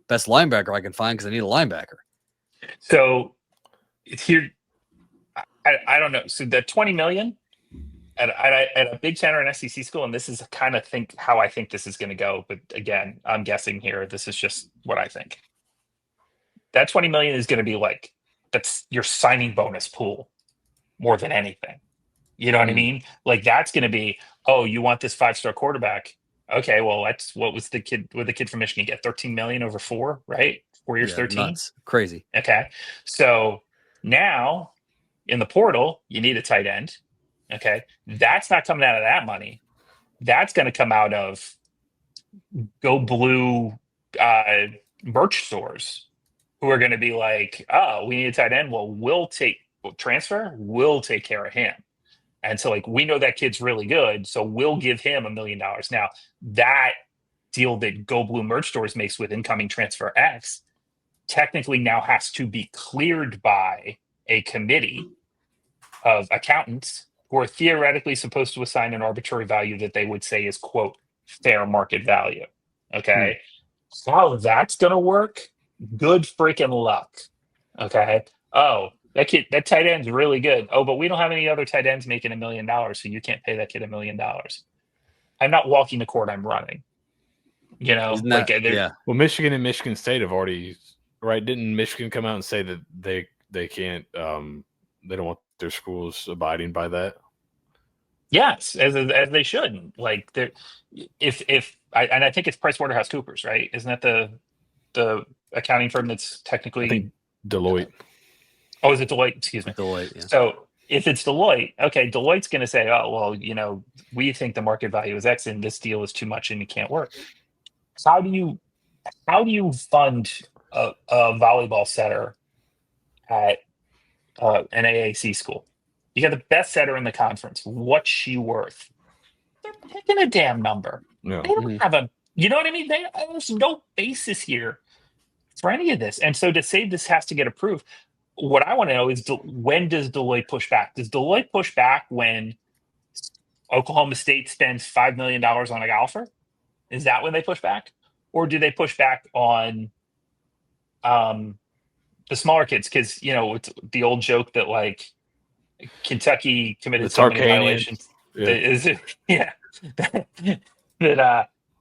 best linebacker I can find because I need a linebacker. So here, I don't know. So the 20 million at a Big Ten or an SEC school, and this is kind of how I think this is going to go. But again, I'm guessing here. This is just what I think. That 20 million is going to be like, that's your signing bonus pool more than anything. You know what I mean? Like, that's going to be, oh, you want this 5-star quarterback? Okay, well, that's what the kid from Michigan get? 13 million over 4, right? 4 years, 13. Nuts. Crazy. Okay, so now in the portal, you need a tight end. Okay, that's not coming out of that money. That's going to come out of Go Blue merch stores, who are going to be like, oh, we need a tight end. Well, we'll take care of him. And so, like, we know that kid's really good, so we'll give him $1 million. Now, that deal that Go Blue merch stores makes with incoming transfer X technically now has to be cleared by a committee of accountants who are theoretically supposed to assign an arbitrary value that they would say is, quote, fair market value. Okay. So how that's going to work? Good freaking luck. Okay. Oh, that tight end's really good. Oh, but we don't have any other tight ends making $1 million, so you can't pay that kid $1 million. I'm not walking the court, I'm running. Well, Michigan and Michigan State have already, right? Didn't Michigan come out and say that they can't, they don't want their schools abiding by that? Yes, as they should. Like, I think it's PricewaterhouseCoopers, right? Isn't that the accounting firm that's technically? I think Deloitte. Oh, is it Deloitte? Excuse me. Deloitte. Yeah. So if it's Deloitte, okay, Deloitte's going to say, oh, well, we think the market value is X and this deal is too much and it can't work. How do you fund a volleyball setter at an AAC school? You got the best setter in the conference. What's she worth? They're picking a damn number. Yeah. They don't have you know what I mean? There's no basis here for any of this. And so to say this has to get approved, what I want to know is, when does Deloitte push back? Does Deloitte push back when Oklahoma State spends $5 million on a golfer? Is that when they push back? Or do they push back on the smaller kids? Because, it's the old joke that, like, Kentucky committed so many violations. That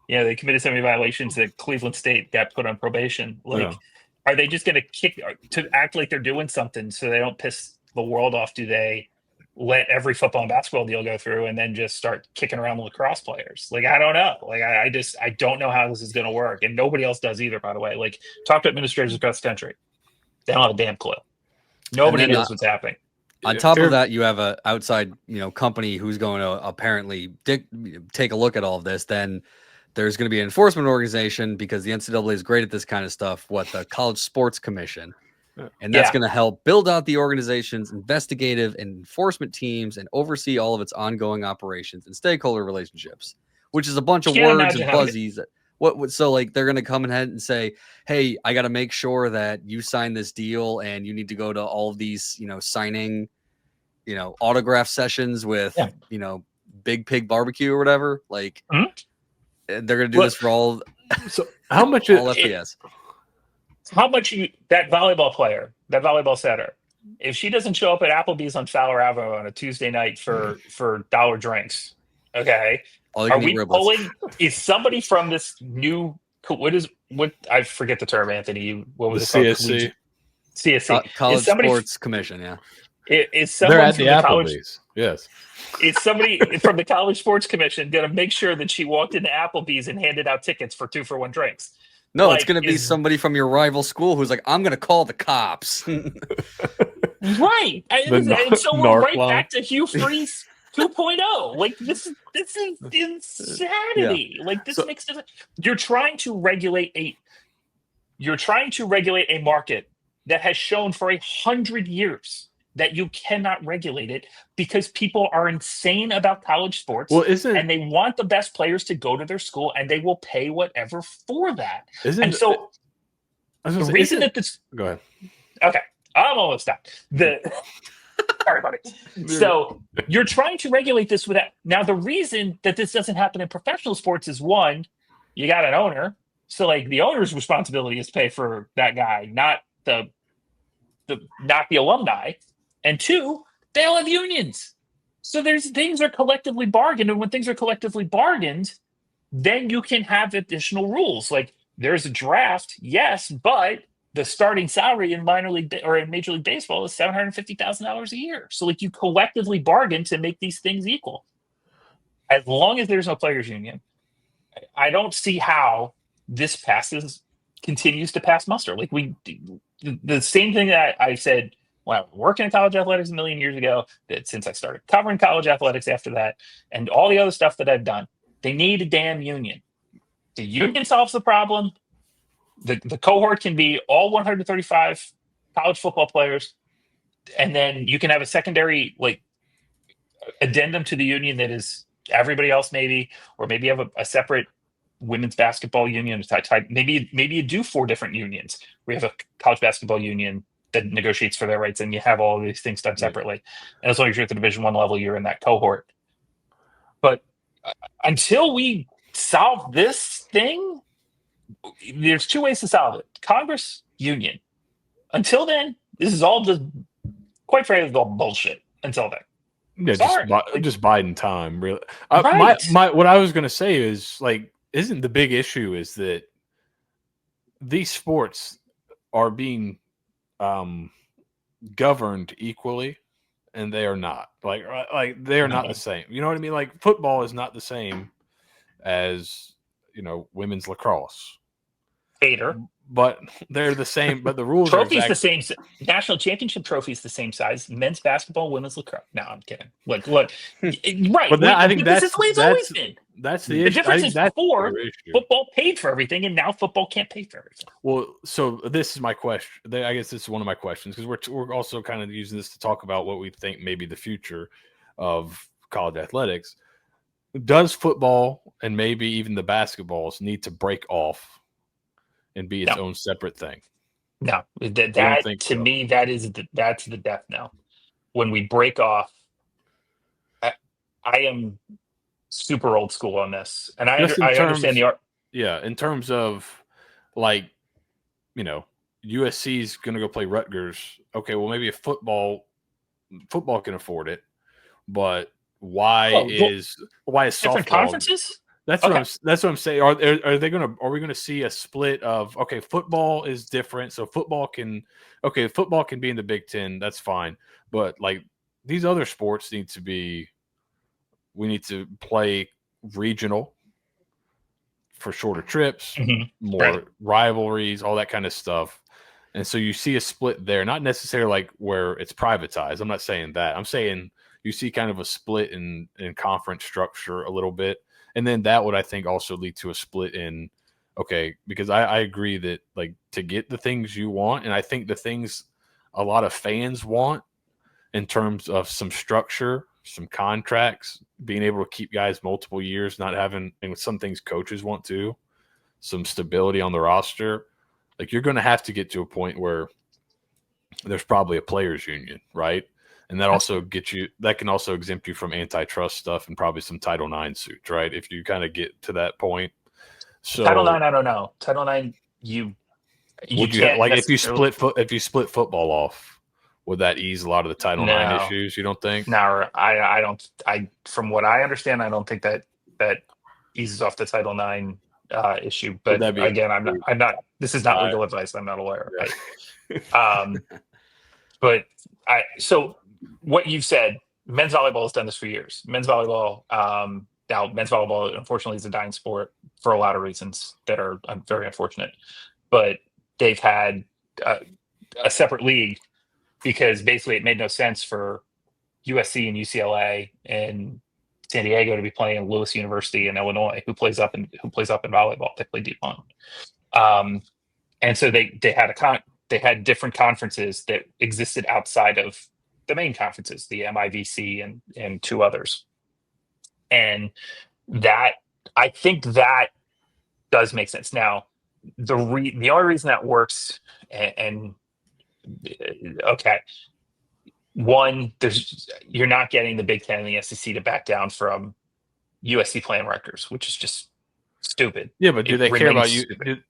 they committed so many violations that Cleveland State got put on probation. Are they just going to act like they're doing something so they don't piss the world off? Do they let every football and basketball deal go through and then just start kicking around the lacrosse players? I don't know. I don't know how this is going to work, and nobody else does either. By the way, talk to administrators across the country, they don't have a damn clue. Nobody knows what's happening. On top of that, you have a outside, company who's going to apparently take a look at all of this. Then there's going to be an enforcement organization, because the NCAA is great at this kind of stuff. The College Sports Commission, and that's going to help build out the organization's investigative and enforcement teams and oversee all of its ongoing operations and stakeholder relationships, which is a bunch of words and fuzzies. So they're going to come ahead and say, hey, I got to make sure that you sign this deal, and you need to go to all of these, signing, autograph sessions with, Big Pig Barbecue or whatever. They're going to do this for all. So how much all FBS? How much that volleyball setter, if she doesn't show up at Applebee's on Fowler Avenue on a Tuesday night for dollar drinks, okay? Are we pulling? Is somebody from this new? What I forget the term, Anthony. What was it called? CSC. CSC. College Sports Commission. Yeah. Is someone from the Applebee's? Yes. Is somebody from the College Sports Commission going to make sure that she walked into Applebee's and handed out tickets for 2-for-1 drinks? No, it's going to be somebody from your rival school who's like, I'm going to call the cops. Right. And so we're right back to Hugh Freeze 2.0. This is insanity. Yeah. This makes no sense. You're trying to regulate a market that has shown for 100 years that you cannot regulate it, because people are insane about college sports. And they want the best players to go to their school, and they will pay whatever for that. The reason that this. Go ahead. Okay, I'm almost done. Sorry, buddy. So you're trying to regulate this without. Now, the reason that this doesn't happen in professional sports is, one, you got an owner, so the owner's responsibility is to pay for that guy, not the alumni. And two, they all have unions. So things are collectively bargained. And when things are collectively bargained, then you can have additional rules. There's a draft, yes, but the starting salary in minor league or in Major League Baseball is $750,000 a year. So you collectively bargain to make these things equal. As long as there's no players union, I don't see how this continues to pass muster. The same thing that I said when I was working in college athletics a million years ago, that since I started covering college athletics after that, and all the other stuff that I've done, they need a damn union. The union solves the problem. The cohort can be all 135 college football players, and then you can have a secondary addendum to the union that is everybody else, maybe, or maybe you have a separate women's basketball union type. Maybe you do 4 different unions. We have a college basketball union that negotiates for their rights, and you have all of these things done separately. And as long as you're at the Division I level, you're in that cohort. But until we solve this thing, there's 2 ways to solve it: Congress, union. Until then, this is all just, quite frankly, all bullshit. Until then. Yeah, just biding time, really. Right. What I was going to say is, isn't the big issue is that these sports are being governed equally, and they are not. They are not the same. You know what I mean? Football is not the same as women's lacrosse. Hater. But they're the same. But the rules trophy's the same. National championship trophy's the same size. Men's basketball, women's lacrosse. No, I'm kidding. Look. Right. But I think this is the way it's always been. That's the issue. Difference is before football paid for everything, and now football can't pay for everything. Well, so this is my question. I guess this is one of my questions, because we're also kind of using this to talk about what we think may be the future of college athletics. Does football and maybe even the basketballs need to break off and be its own separate thing? No, that to me, that's the death knell. When we break off, I am super old school on this, and I understand the art. Yeah, in terms of USC's going to go play Rutgers. Okay, well, maybe a football football can afford it, but why is different softball conferences? That's what I'm saying. Are we going to see a split of, okay, football is different, so football can be in the Big Ten, that's fine, but like these other sports we need to play regional for shorter trips, more rivalries, all that kind of stuff. And so you see a split there, not necessarily like where it's privatized. I'm not saying that. I'm saying you see kind of a split in conference structure a little bit. And then that would, I think, also lead to a split in, because I agree that like to get the things you want, and I think the things a lot of fans want in terms of some structure, some contracts, being able to keep guys multiple years, not having, and some things coaches want to, some stability on the roster. Like you're going to have to get to a point where there's probably a players union, right? And that also can also exempt you from antitrust stuff and probably some Title IX suits, right? If you kind of get to that point. So Title IX, I don't know. Title IX, you can't like if you split football off, would that ease a lot of the Title IX issues? You don't think? No, I don't. From what I understand, I don't think that eases off the Title IX issue. But again, I'm not. This is not legal advice. I'm not a lawyer. Right? But so what you've said, men's volleyball has done this for years. Men's volleyball, now men's volleyball, unfortunately, is a dying sport for a lot of reasons that are very unfortunate. But they've had a separate league because basically it made no sense for USC and UCLA and San Diego to be playing Lewis University in Illinois, who plays up in volleyball. They play D1, and so they had different conferences that existed outside of the main conferences, the MIVC and two others. And that, I think that does make sense. Now, the only reason that works, one, you're not getting the Big Ten and the SEC to back down from USC playing Rutgers, which is just stupid. Yeah, but do they care about you?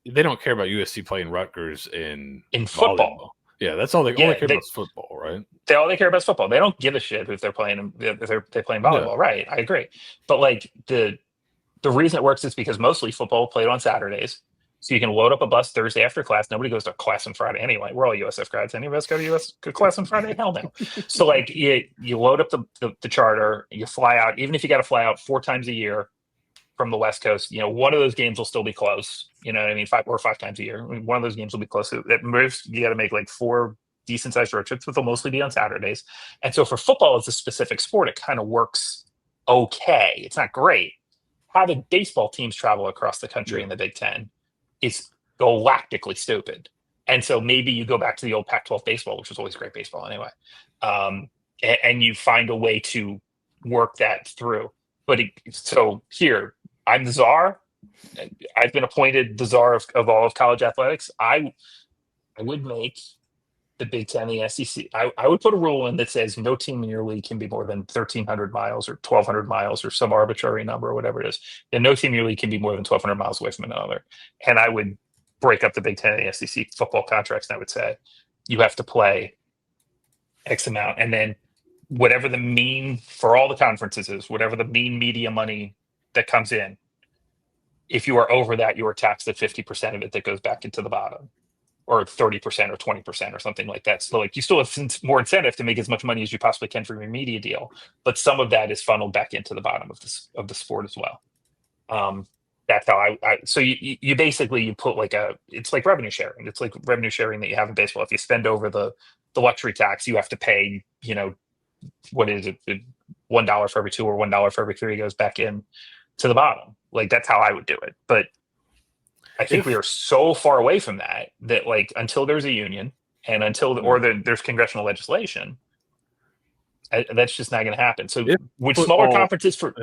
They don't care about USC playing Rutgers in football. Volleyball. Yeah, that's all they care about is football, right? All they care about is football. They don't give a shit if they're playing volleyball, right? I agree. But like the reason it works is because mostly football played on Saturdays. So you can load up a bus Thursday after class. Nobody goes to class on Friday anyway. We're all USF grads. Any of us go to class on Friday? Hell no. So like you load up the charter, you fly out. Even if you got to fly out 4 times a year from the West Coast, one of those games will still be close. You know what I mean? 5 times a year. One of those games will be close. That moves. You got to make like 4 decent sized road trips, but they'll mostly be on Saturdays. And so for football as a specific sport, it kind of works okay. It's not great. Having baseball teams travel across the country in the Big Ten is galactically stupid. And so maybe you go back to the old Pac-12 baseball, which was always great baseball anyway, and you find a way to work that through. But so here, I'm the czar. I've been appointed the czar of all of college athletics. I would make the Big Ten, the SEC. I would put a rule in that says no team in your league can be more than 1,300 miles or 1,200 miles or some arbitrary number or whatever it is. And no team in your league can be more than 1,200 miles away from another. And I would break up the Big Ten and the SEC football contracts, and I would say you have to play X amount. And then whatever the mean for all the conferences is, whatever the mean media money that comes in, if you are over that, you are taxed at 50% of it that goes back into the bottom, or 30% or 20% or something like that. So like you still have more incentive to make as much money as you possibly can from your media deal, but some of that is funneled back into the bottom of the sport as well. That's how so you basically, you put it's like revenue sharing. It's like revenue sharing that you have in baseball. If you spend over the luxury tax, you have to pay, what is it? $1 for every 2 or $1 for every 3 goes back in to the bottom. Like that's how I would do it. But I think we are so far away from that like until there's a union and until there's congressional legislation, that's just not going to happen. So with smaller conferences for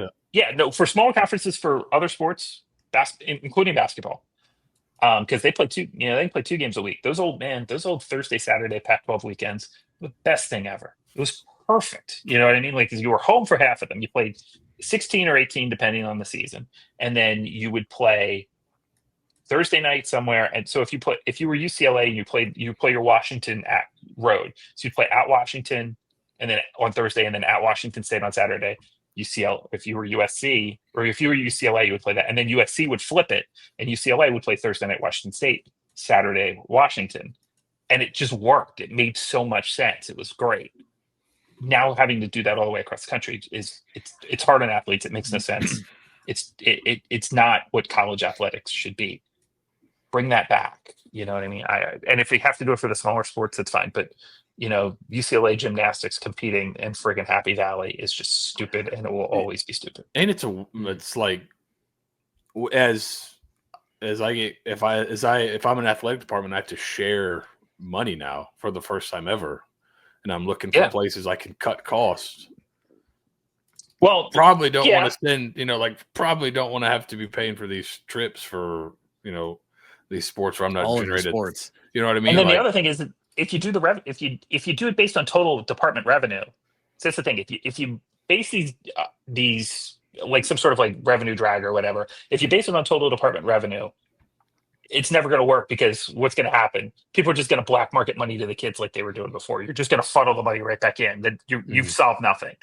smaller conferences for other sports, including basketball, because they play 2 games a week. Those old Thursday, Saturday Pac-12 weekends, the best thing ever. It was perfect. You know what I mean? Like you were home for half of them. You played 16 or 18 depending on the season, and then you would play Thursday night somewhere. And so if you were UCLA and you play your Washington at road, so you'd play at Washington and then on Thursday, and then at Washington State on Saturday. UCL, if you were USC, or if you were UCLA, you would play that, and then USC would flip it, and UCLA would play Thursday night Washington State, Saturday Washington, and it just worked. It made so much sense. It was great. Now having to do that all the way across the country it's hard on athletes. It makes no sense. It's not what college athletics should be. Bring that back. You know what I mean? And if they have to do it for the smaller sports, that's fine. But UCLA gymnastics competing in friggin' Happy Valley is just stupid, and it will always be stupid. And it's like as I get if I'm an athletic department, I have to share money now for the first time ever, and I'm looking for places I can cut costs. Well, probably don't want to spend, probably don't want to have to be paying for these trips for these sports where I'm not generated sports. You know what I mean? And then the other thing is that if you do if you do it based on total department revenue, so that's the thing. If you base these like some sort of like revenue drag or whatever, if you base it on total department revenue, it's never going to work, because what's going to happen? People are just going to black market money to the kids like they were doing before. You're just going to funnel the money right back in. Then you've solved nothing.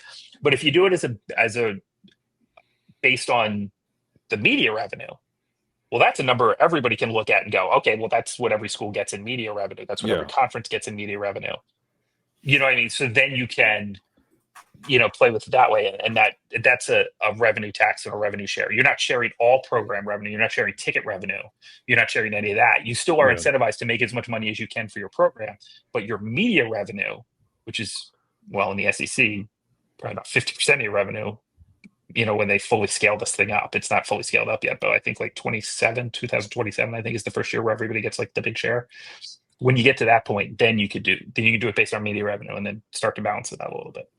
But if you do it as a based on the media revenue, well, that's a number everybody can look at and go, okay, well, that's what every school gets in media revenue. That's what every conference gets in media revenue. You know what I mean? So then you can, play with it that way. And that's a revenue tax and a revenue share. You're not sharing all program revenue. You're not sharing ticket revenue. You're not sharing any of that. You still are incentivized to make as much money as you can for your program. But your media revenue, which is, well, in the SEC, probably about 50% of your revenue, when they fully scale this thing up. It's not fully scaled up yet, but I think like 2027, I think, is the first year where everybody gets like the big share. When you get to that point, then you can do it based on media revenue and then start to balance it out a little bit.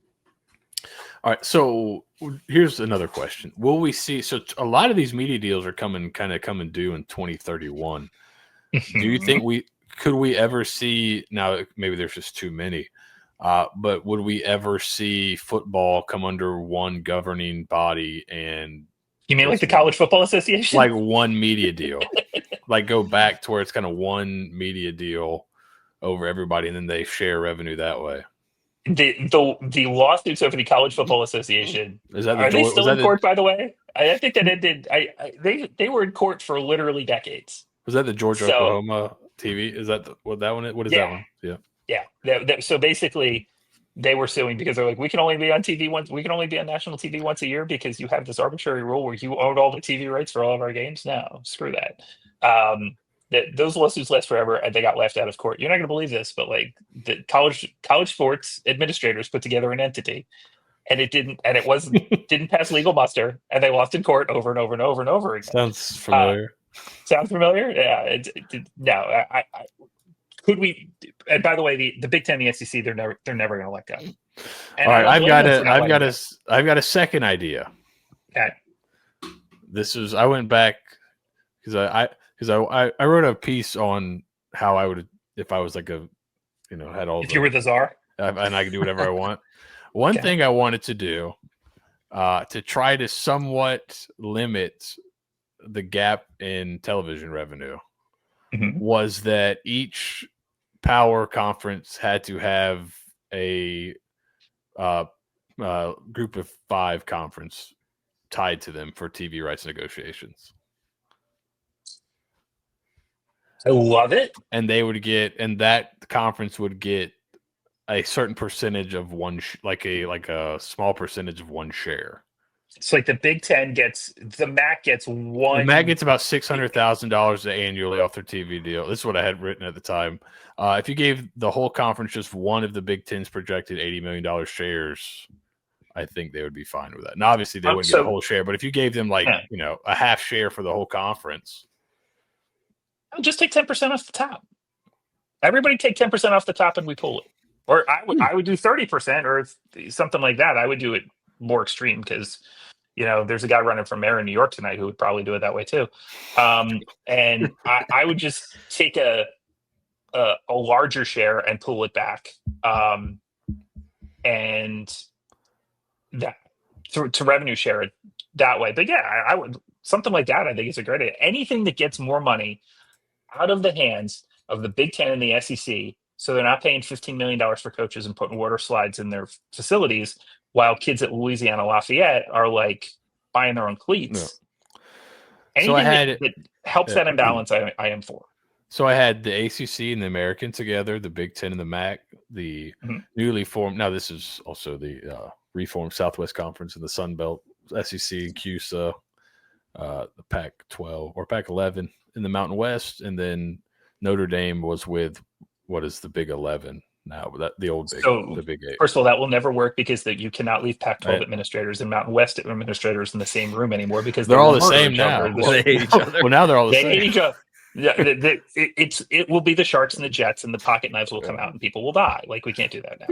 All right. So here's another question. Will we see, so a lot of these media deals are coming due in 2031. Do you think could we ever see, now maybe there's just too many, but would we ever see football come under one governing body? And you mean like the College Football Association? Like one media deal, like go back to where it's kind of one media deal over everybody, and then they share revenue that way. The lawsuits over the College Football Association, are they still in court, by the way? I think that ended. They were in court for literally decades. Was that the Georgia Oklahoma TV? Is that what that one is? What is that one? Yeah. Yeah. So basically, they were suing because they're like, we can only be on TV once. We can only be on national TV once a year because you have this arbitrary rule where you own all the TV rights for all of our games. No, screw that. Those lawsuits last forever, and they got laughed out of court. You're not going to believe this, but like the college sports administrators put together an entity, and it didn't pass legal muster, and they lost in court over and over and over and over again. Sounds familiar. Sounds familiar? Yeah. No, could we? And by the way, the Big Ten, the SEC, they're never going to let go. And all right, I've got a second idea. Okay. I went back because I wrote a piece on how I would, if I was like had all. If you were the czar, and I could do whatever I want. One thing I wanted to do, to try to somewhat limit the gap in television revenue, was that each power conference had to have a group of 5 conference tied to them for TV rights negotiations. I love it. And they would get, and that conference would get a certain percentage of one, like a small percentage of one share. It's like the Big Ten the MAC gets one. The MAC gets about $600,000 annually off their TV deal. This is what I had written at the time. If you gave the whole conference just one of the Big Ten's projected $80 million shares, I think they would be fine with that. And obviously they wouldn't get a whole share, but if you gave them a half share for the whole conference. Just take 10% off the top. Everybody take 10% off the top and we pull it. Or I would do 30% or something like that. I would do it more extreme because, there's a guy running for mayor in New York tonight who would probably do it that way too. And I would just take a larger share and pull it back. And that to revenue share it that way. But yeah, I would, something like that. I think it's a great idea. Anything that gets more money out of the hands of the Big Ten and the SEC So they're not paying $15 million for coaches and putting water slides in their facilities, while kids at Louisiana Lafayette are like buying their own cleats. No. Anything that helps that imbalance, I am for. So I had the ACC and the American together, the Big Ten and the MAC, the newly formed. Now this is also the reformed Southwest Conference and the Sun Belt, SEC and CUSA, the Pac-12 or Pac-11 in the Mountain West, and then Notre Dame was with what is the Big 11 now? The Big 8. First of all, that will never work because you cannot leave Pac-12 administrators and Mountain West administrators in the same room anymore because they're all the same now. They hate each other. Well, now they're all the same. They hate each other. Yeah, it will be the Sharks and the Jets, and the pocket knives will come out, and people will die. Like, we can't do that now.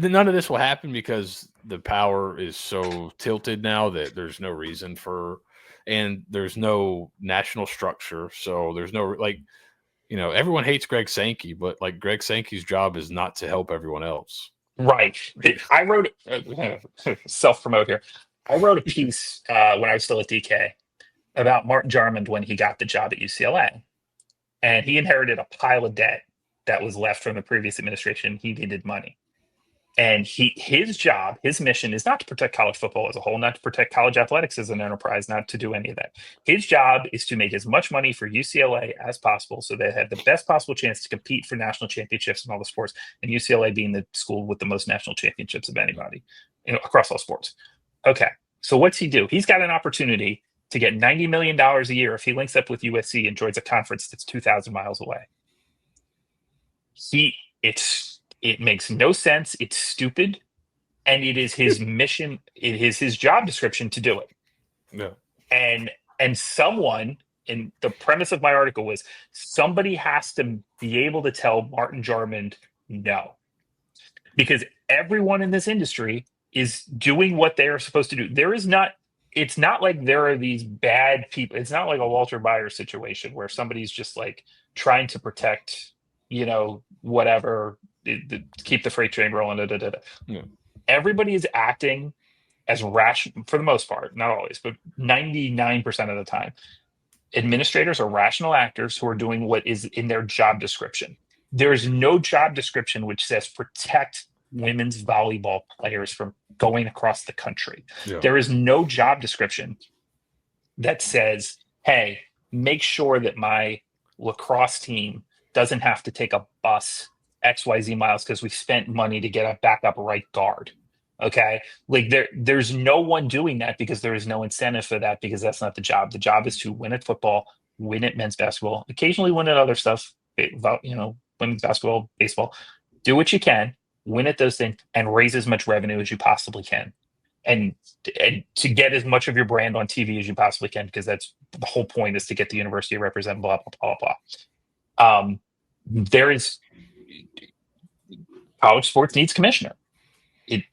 None of this will happen because the power is so tilted now that there's no reason and there's no national structure. So there's no everyone hates Greg Sankey, but like Greg Sankey's job is not to help everyone else. Right. I wrote self-promote here. I wrote a piece when I was still at DK about Martin Jarmond when he got the job at UCLA, and he inherited a pile of debt that was left from the previous administration. He needed money, and his job, his mission is not to protect college football as a whole, not to protect college athletics as an enterprise, not to do any of that. His job is to make as much money for UCLA as possible so they have the best possible chance to compete for national championships in all the sports, and UCLA being the school with the most national championships of anybody across all sports. Okay, so what's he do? He's got an opportunity to get $90 million a year if he links up with USC and joins a conference that's 2,000 miles away. It makes no sense. It's stupid. And it is his mission. It is his job description to do it. Yeah. And someone, and the premise of my article was, somebody has to be able to tell Martin Jarmond no. Because everyone in this industry is doing what they are supposed to do. It's not like there are these bad people. It's not like a Walter Byers situation where somebody's just like trying to protect, whatever, keep the freight train rolling. Yeah. Everybody is acting as rational for the most part, not always, but 99% of the time. Administrators are rational actors who are doing what is in their job description. There is no job description which says protect women's volleyball players from going across the country. Yeah. There is no job description that says, hey, make sure that my lacrosse team doesn't have to take a bus XYZ miles because we spent money to get a backup right guard. Okay. Like there's no one doing that because there is no incentive for that because that's not the job. The job is to win at football, win at men's basketball, occasionally win at other stuff, women's basketball, baseball. Do what you can, win at those things, and raise as much revenue as you possibly can. And to get as much of your brand on TV as you possibly can, because that's the whole point, is to get the university to represent blah, blah, blah, blah. There is college sports needs commissioner. We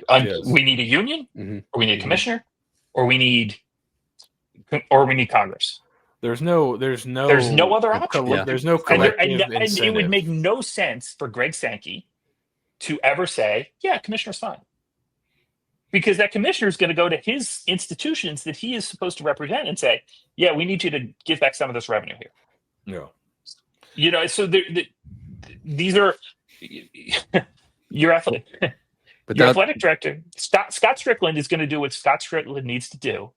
need a union, or we need a commissioner, or we need Congress. There's no other option. There's no collective and it would make no sense for Greg Sankey to ever say, yeah, commissioner's fine. Because that commissioner is going to go to his institutions that he is supposed to represent and say, yeah, we need you to give back some of this revenue here. Yeah. So these are your athletic. But your athletic director, Scott Strickland, is going to do what Scott Strickland needs to do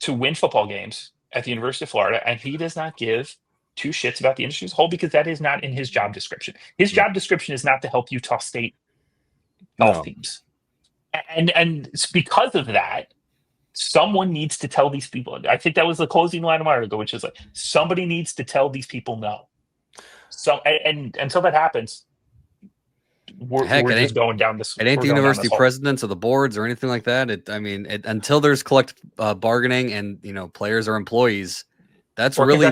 to win football games at the University of Florida, and he does not give two shits about the industry as a whole because that is not in his job description. His job description is not to help Utah State golf teams. And it's because of that, someone needs to tell these people. I think that was the closing line of my article, which is like, somebody needs to tell these people no. So, and until that happens, we're just going down this. It ain't the university presidents or the boards or anything like that. Until there's collective bargaining and players are employees, that's really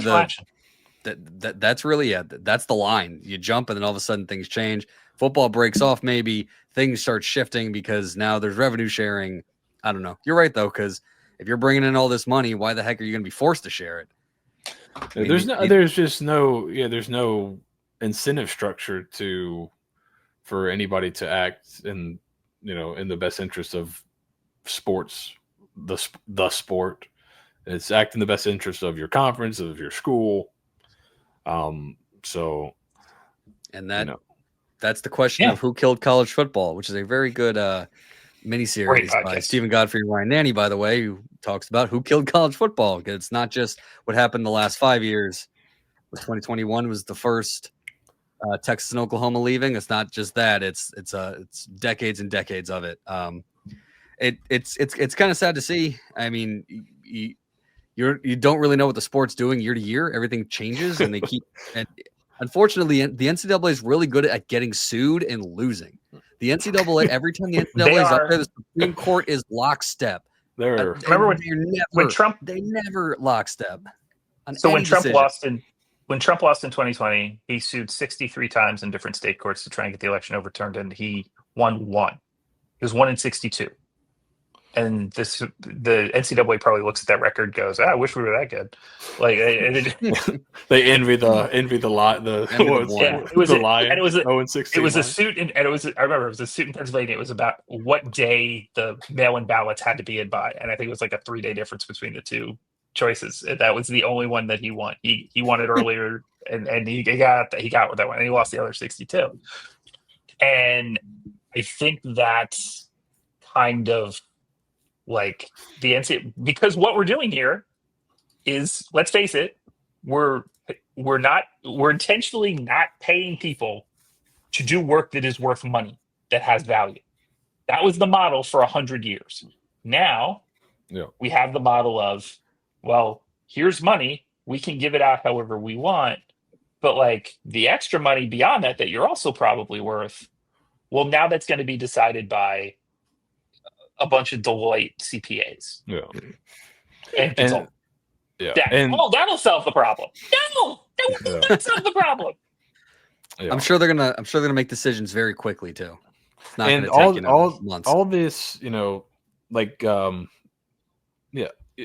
that's really that's the line. You jump and then all of a sudden things change. Football breaks off, maybe things start shifting because now there's revenue sharing. I don't know. You're right though, because if you're bringing in all this money, why the heck are you going to be forced to share it? There's no incentive structure for anybody to act in the best interest of sports, the sport. It's act in the best interest of your conference, of your school. So, and that's the question of who killed college football, which is a very good miniseries by Stephen Godfrey and Ryan Nanny, by the way, who talks about who killed college football. It's not just what happened the last 5 years. 2021 was the first Texas and Oklahoma leaving. It's not just that; it's decades and decades of it. It's kind of sad to see. I mean, you don't really know what the sport's doing year to year. Everything changes, and they keep. And unfortunately, the NCAA is really good at getting sued and losing. The NCAA, every time the NCAA is up there, the Supreme Court is lockstep. Remember when Trump? They never lockstep. So when Trump lost in 2020, he sued 63 times in different state courts to try and get the election overturned, and he won one. He was 1 in 62. And the NCAA probably looks at that record, and goes, "I wish we were that good." Like they envy the lie. It was a suit, and it was. I remember it was a suit in Pennsylvania. It was about what day the mail-in ballots had to be in by, and I think it was like a 3-day difference between the two choices. That was the only one that he won. He won it earlier, and he got with that one, and he lost the other 62. And I think that's kind of like the NCAA, because what we're doing here is, let's face it, we're intentionally not paying people to do work that is worth money, that has value. That was the model for 100 years. Now we have the model of, well, here's money, we can give it out however we want, but like the extra money beyond that you're also probably worth, well, now that's going to be decided by a bunch of Deloitte CPAs. And that'll solve the problem. No, that will not solve the problem. I'm sure they're gonna make decisions very quickly too. It's not and gonna take months. All this, like there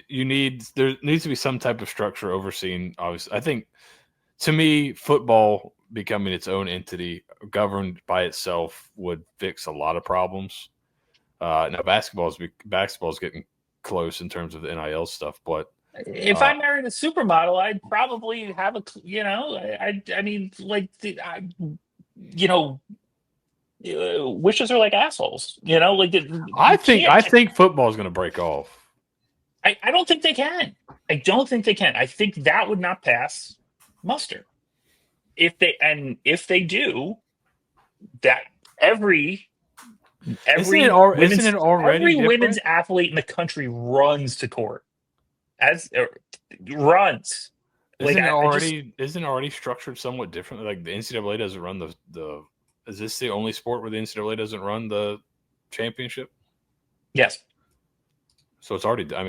needs to be some type of structure overseeing. Obviously, I think, to me, football becoming its own entity, governed by itself, would fix a lot of problems. Now basketball is getting close in terms of the NIL stuff, but if I married a supermodel, I'd probably have wishes are like assholes. I think football is going to break off. I don't think they can. I think that would not pass muster. If they do, that every women's athlete in the country runs to court. Runs. Isn't it already structured somewhat differently? Like the NCAA doesn't run the. Is this the only sport where the NCAA doesn't run the championship? Yes. So it's already a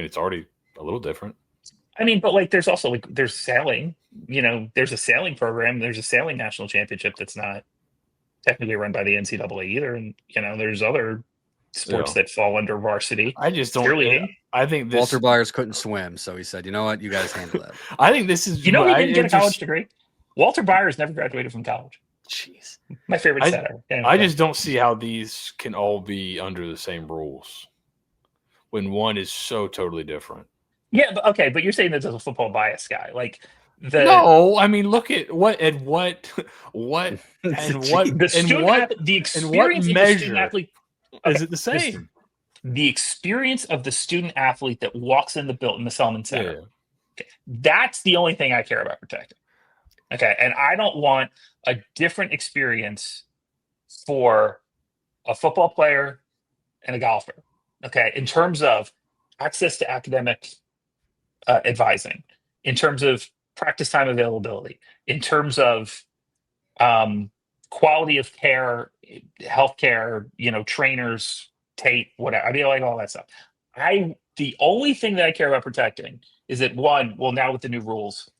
little different. I mean, but like, there's also there's sailing. There's a sailing program. There's a sailing national championship that's not technically run by the NCAA either, and there's other sports that fall under varsity. I just don't. Cheerleading. I think Walter Byers couldn't swim, so he said, "You know what? You guys handle that." I think this is. He didn't get a college degree. Walter Byers never graduated from college. Jeez, my favorite setter. I just don't see how these can all be under the same rules when one is so totally different. Yeah, but you're saying this as a football bias guy, like. No, I mean, look at what the experience of the student athlete. Is it the same? The experience of the student athlete that walks in the Selman Center. Yeah. Okay. That's the only thing I care about protecting. Okay, and I don't want a different experience for a football player and a golfer. Okay, in terms of access to academic advising, in terms of practice time availability, in terms of quality of care, healthcare, trainers, tape, whatever. I mean, like all that stuff. The only thing that I care about protecting is that now with the new rules,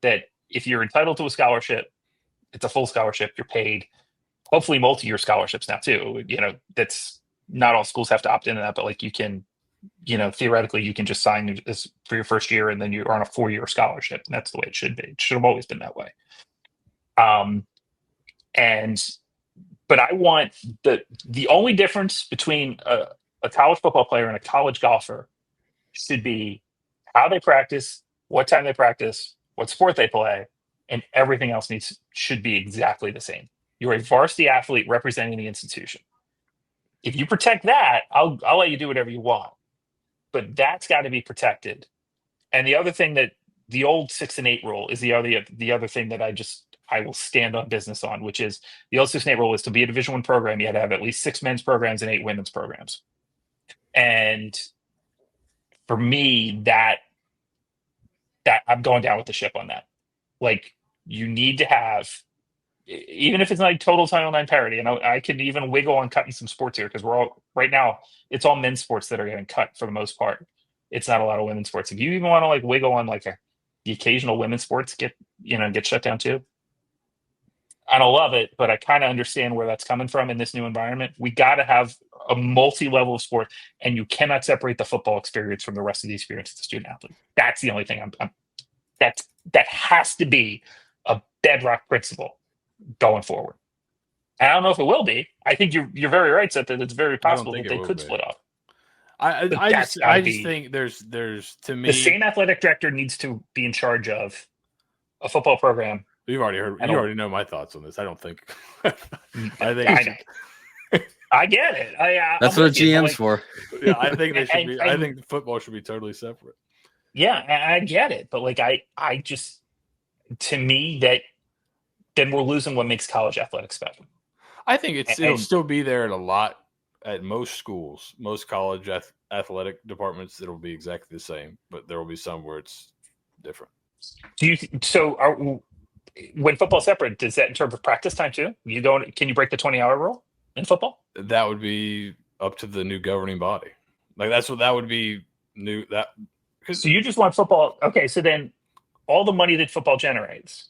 that if you're entitled to a scholarship, it's a full scholarship, you're paid, hopefully multi-year scholarships now too. That's not all schools have to opt into that, but like you can, theoretically you can just sign this for your first year and then you're on a 4-year scholarship. And that's the way it should be. It should have always been that way. But I want the only difference between a college football player and a college golfer should be how they practice, what time they practice, what sport they play, and everything else should be exactly the same. You're a varsity athlete representing the institution. If you protect that, I'll let you do whatever you want. But that's got to be protected. And the other thing that the old 6 and 8 rule is the other thing that I will stand on business on, which is the old 6 and 8 rule is to be a Division I program, you had to have at least 6 men's programs and 8 women's programs. And for me, that I'm going down with the ship on that. Like, you need to have, even if it's not like total Title IX parity, and I can even wiggle on cutting some sports here, because right now it's all men's sports that are getting cut for the most part. It's not a lot of women's sports. If you even want to like wiggle on like the occasional women's sports get shut down too. I don't love it, but I kind of understand where that's coming from in this new environment. We got to have a multi-level of sport, and you cannot separate the football experience from the rest of the experience of the student athlete. That's the only thing that has to be a bedrock principle going forward. And I don't know if it will be. I think you're very right, Seth, that it's very possible that they could split up. I just think there's to me, the same athletic director needs to be in charge of a football program. You've already heard. You already know my thoughts on this. I don't think. I get it. That's what a GM's for. Yeah, I think they should be. I think football should be totally separate. Yeah, I get it, but like I just, to me, that then we're losing what makes college athletics special. I think it'll still be there at most schools, most college athletic departments. It'll be exactly the same, but there will be some where it's different. When football's separate, does that in terms of practice time too? Can you break the 20-hour rule in football? That would be up to the new governing body. Like that would be new. So you just want football? Okay, so then all the money that football generates,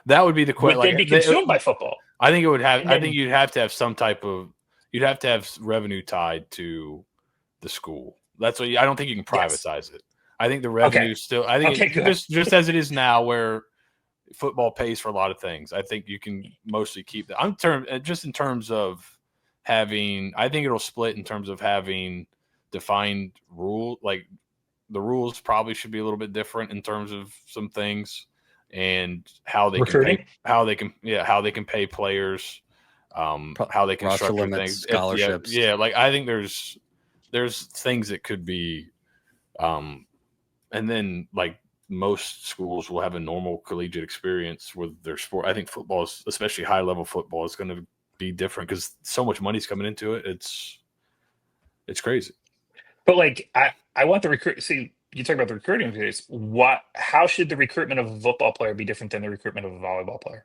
that would be the question. Would they be consumed by football? I think it would have. I think you'd have to have some type of. You'd have to have revenue tied to the school. That's what. I don't think you can privatize it. I think the revenue still. I think just as it is now, where football pays for a lot of things. I think you can mostly keep that. Just in terms of having. I think it'll split in terms of having defined rule. Like the rules probably should be a little bit different in terms of some things. And how they can pay, how they can pay players, how they can structure things, scholarships. Like I think there's things that could be, and then like most schools will have a normal collegiate experience with their sport. I think football, especially high level football, is going to be different because so much money's coming into it. It's crazy. But like I want the recruit. See. You talk about the recruiting phase. How should the recruitment of a football player be different than the recruitment of a volleyball player?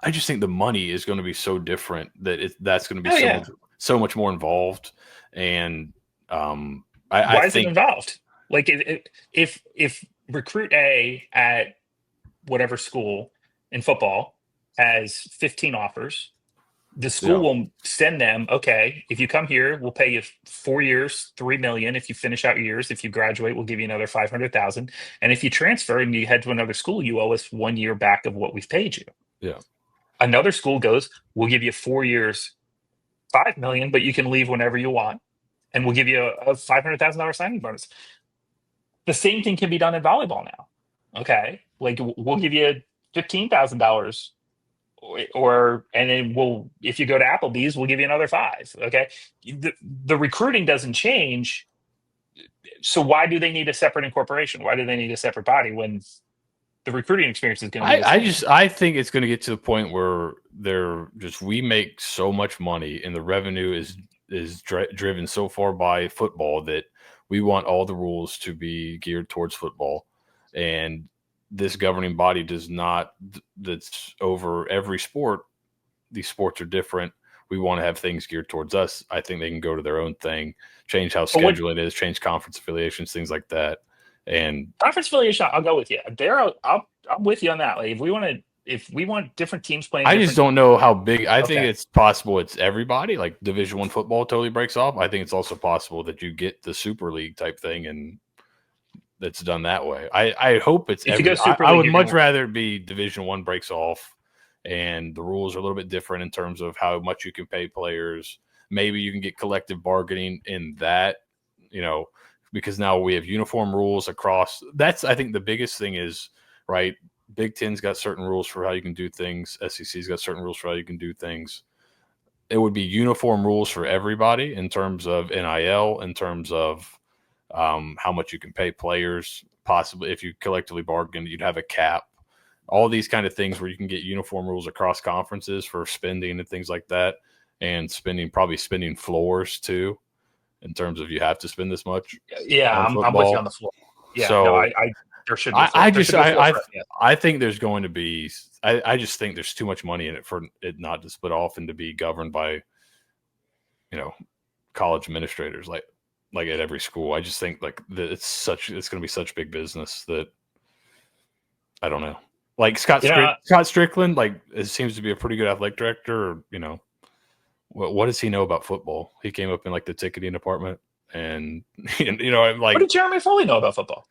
I just think the money is going to be so different that that's going to be so much more involved. And why is it involved? Like if recruit A at whatever school in football has 15 offers, the school will send them, okay, if you come here, we'll pay you 4 years, $3 million. If you finish out your years, if you graduate, we'll give you another $500,000. And if you transfer and you head to another school, you owe us 1 year back of what we've paid you. Yeah. Another school goes, we'll give you 4 years, $5 million, but you can leave whenever you want. And we'll give you a $500,000 signing bonus. The same thing can be done in volleyball now. Okay. Like we'll give you $15,000 and then if you go to Applebee's, we'll give you another $5,000. Okay. The recruiting doesn't change. So why do they need a separate incorporation? Why do they need a separate body when the recruiting experience is going to be I think it's going to get to the point where we make so much money and the revenue is driven so far by football that we want all the rules to be geared towards football. And this governing body that's over every sport. These sports are different. We want to have things geared towards us. I think they can go to their own thing, change how scheduling is, change conference affiliations, things like that. And conference affiliation, I'll go with you. I'm with you on that. Like if we want different teams playing, I just don't know how big. I think it's possible it's everybody. Like Division I football totally breaks off. I think it's also possible that you get the Super League type thing and that's done that way. I hope it's I would much rather be Division I breaks off and the rules are a little bit different in terms of how much you can pay players. Maybe you can get collective bargaining in that, because now we have uniform rules across. That's, I think the biggest thing is, right, Big Ten's got certain rules for how you can do things. SEC's got certain rules for how you can do things. It would be uniform rules for everybody in terms of NIL, in terms of how much you can pay players. Possibly, if you collectively bargain, you'd have a cap. All these kind of things where you can get uniform rules across conferences for spending and things like that, and probably spending floors too, in terms of you have to spend this much. Yeah, I'm with you on the floor. Yeah, so, no, there should be. I think there's going to be. I just think there's too much money in it for it not to split off and to be governed by, college administrators like at every school. I just think like that it's going to be such big business that I don't know. Like Scott Strickland, like it seems to be a pretty good athletic director. Or, what does he know about football? He came up in like the ticketing department, and I'm like, what did Jeremy Foley know about football?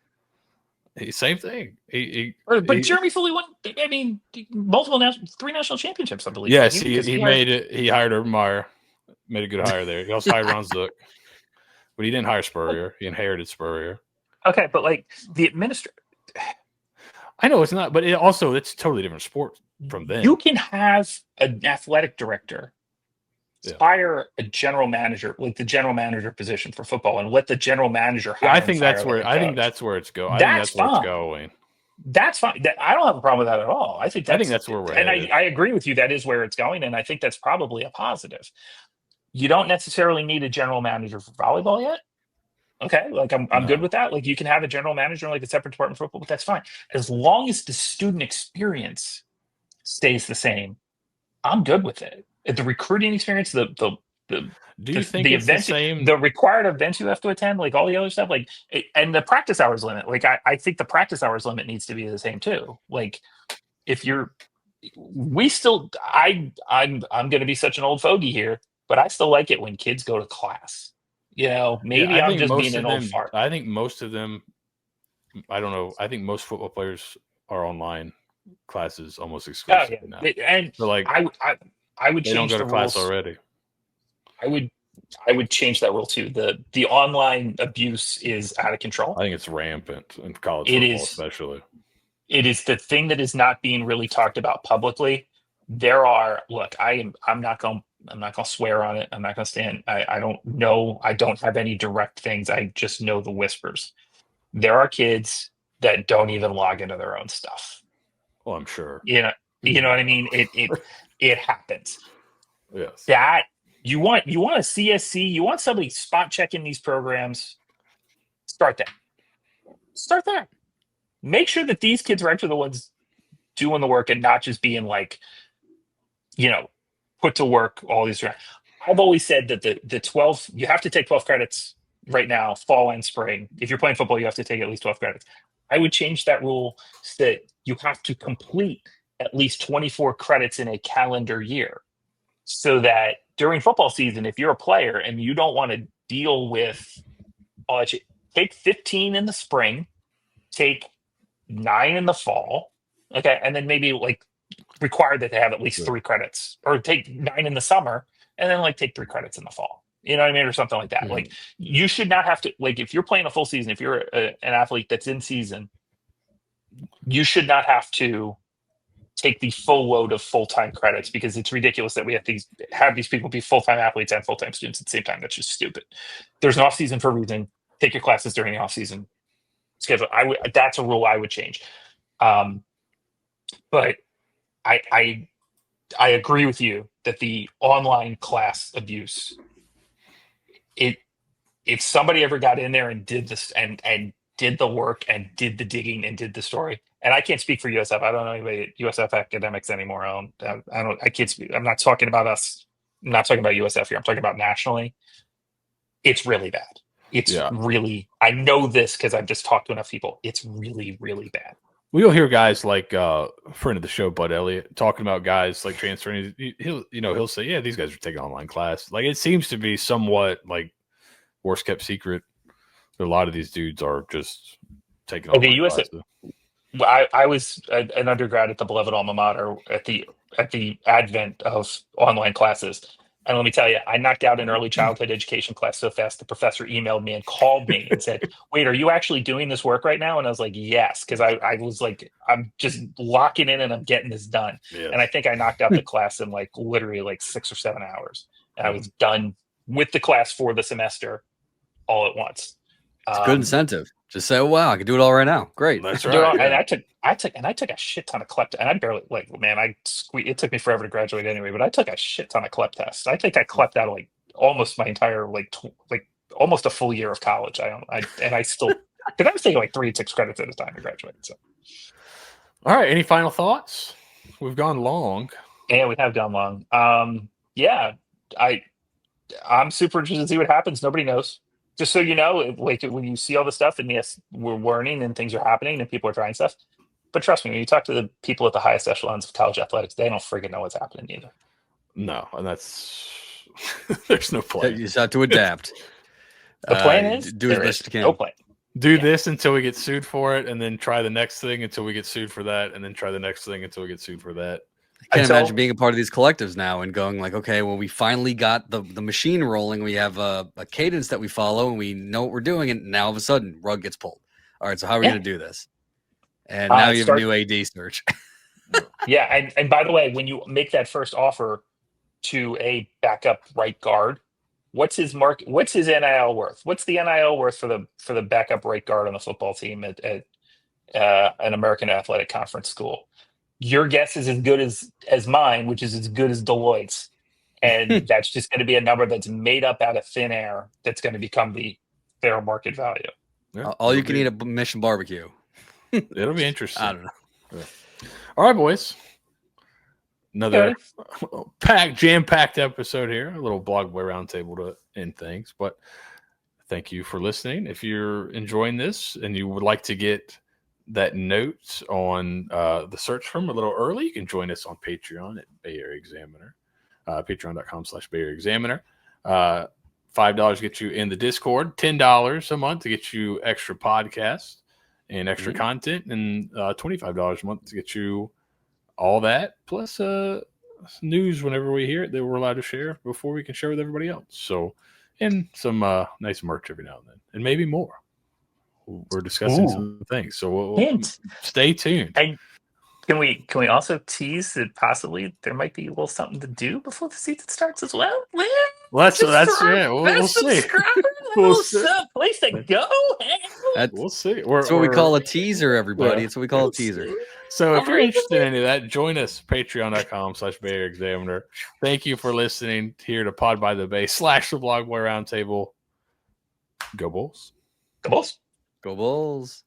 Same thing. Jeremy Foley won. I mean, three national championships, I believe. Yes, he made it. He hired Urban Meyer, made a good hire there. He also hired Ron Zook, but he didn't hire Spurrier. He inherited Spurrier. Okay, but like the administrator, I know it's not, but it's a totally different sport from then. You can have an athletic director hire a general manager, like the general manager position for football, and let the general manager hire. I think that's where it's going. That's fine. That's fine. I don't have a problem with that at all. I think that's where we're headed. And I agree with you. That is where it's going, and I think that's probably a positive. You don't necessarily need a general manager for volleyball yet. Okay, like I'm good with that. Like you can have a general manager, like a separate department for football, but that's fine as long as the student experience stays the same. I'm good with it. The recruiting experience, do you think the it's event, the same? The required events you have to attend, like all the other stuff, like and the practice hours limit. Like I think the practice hours limit needs to be the same too. Like I'm going to be such an old fogey here, but I still like it when kids go to class. Maybe I'm just being an old fart. I think most of them, I don't know. I think most football players are online classes almost exclusively now. And so like I would change the rules. They don't go to class already. I would change that rule too. The online abuse is out of control. I think it's rampant in college football, especially. It is the thing that is not being really talked about publicly. I'm not going to swear on it. I'm not going to stand. I don't know. I don't have any direct things. I just know the whispers. There are kids that don't even log into their own stuff. Well, I'm sure. You know what I mean? It happens. Yes. That you want a CSC, you want somebody spot checking these programs. Start there. Make sure that these kids are actually the ones doing the work and not just being like, put to work all these. I've always said that the 12, you have to take 12 credits right now, fall and spring. If you're playing football, you have to take at least 12 credits. I would change that rule so that you have to complete at least 24 credits in a calendar year, so that during football season, if you're a player and you don't want to deal with take 15 in the spring, take 9 in the fall, okay, and then maybe like require that they have at least 3 credits, or take 9 in the summer and then like take 3 credits in the fall. You know what I mean? Or something like that. Mm-hmm. Like you should not have to, like if you're playing a full season, if you're an athlete that's in season, you should not have to take the full load of full-time credits, because it's ridiculous that we have these people be full-time athletes and full-time students at the same time. That's just stupid. There's an off season for a reason. Take your classes during the off season schedule. That's a rule I would change. But I agree with you that the online class abuse, if somebody ever got in there and did this and did the work and did the digging and did the story, and I can't speak for USF. I don't know anybody at USF academics anymore. I can't speak. I'm not talking about us. I'm not talking about USF here. I'm talking about nationally. It's really bad. Really, I know this because I've just talked to enough people. It's really, really bad. We'll hear guys like friend of the show, Bud Elliott, talking about guys like transferring. He'll say, yeah, these guys are taking online class. Like it seems to be somewhat like worst kept secret. A lot of these dudes are just taking online classes. I was an undergrad at the beloved alma mater at the advent of online classes, And let me tell you, I knocked out an early childhood education class so fast, the professor emailed me and called me and said, wait, are you actually doing this work right now? And I was like, yes, because I was like, I'm just locking in and I'm getting this done. Yes. And I think I knocked out the class in like literally like 6 or 7 hours. And I was done with the class for the semester all at once. It's a good incentive. Just say, oh, wow, I can do it all right now. Great. That's right. And I took a shit ton of CLEP, and I barely it took me forever to graduate anyway, but I took a shit ton of CLEP tests. I think I CLEPed out like almost my entire almost a full year of college. I still because I was taking like 3 and 6 credits at a time to graduate. So, all right, any final thoughts? We've gone long. Yeah, we have gone long. Yeah, I'm super interested to see what happens. Nobody knows. Just so you know, like when you see all the stuff, and yes, we're learning and things are happening and people are trying stuff. But trust me, when you talk to the people at the highest echelons of college athletics, they don't friggin' know what's happening either. No, and that's there's no plan. You just have to adapt. The plan is do as best you can. No plan. Do this until we get sued for it, and then try the next thing until we get sued for that, and then try the next thing until we get sued for that. I can't imagine being a part of these collectives now and going like, okay, well, we finally got the machine rolling. We have a cadence that we follow, and we know what we're doing. And now all of a sudden, rug gets pulled. All right, so how are we going to do this? And now you have a new AD search. Yeah, and by the way, when you make that first offer to a backup right guard, what's his NIL worth? What's the NIL worth for the backup right guard on the football team at an American Athletic Conference school? Your guess is as good as mine, which is as good as Deloitte's. And that's just going to be a number that's made up out of thin air that's going to become the fair market value. Yeah, all you can eat at Mission Barbecue. It'll be interesting. I don't know. Yeah. All right, boys. Another jam-packed episode here. A little blog boy roundtable to end things. But thank you for listening. If you're enjoying this and you would like to get that note on the search firm a little early, you can join us on Patreon at Bay Area Examiner, patreon.com/Bay Area Examiner. $5 gets you in the Discord, $10 a month to get you extra podcasts and extra content, and $25 a month to get you all that, plus news whenever we hear it that we're allowed to share before we can share with everybody else. So, and some nice merch every now and then, and maybe more. We're discussing some things, so we'll stay tuned. And can we also tease that possibly there might be a little something to do before the season starts as well? We'll see. We'll see. Place to go. We'll see. That's what we call a teaser, everybody. It's what we call a teaser. So if you're interested in any of that, join us, patreon.com/Bay Area Examiner. Thank you for listening here to Pod by the Bay / the Blog Boy Roundtable. Go Bulls. Go Bulls. Go Bulls.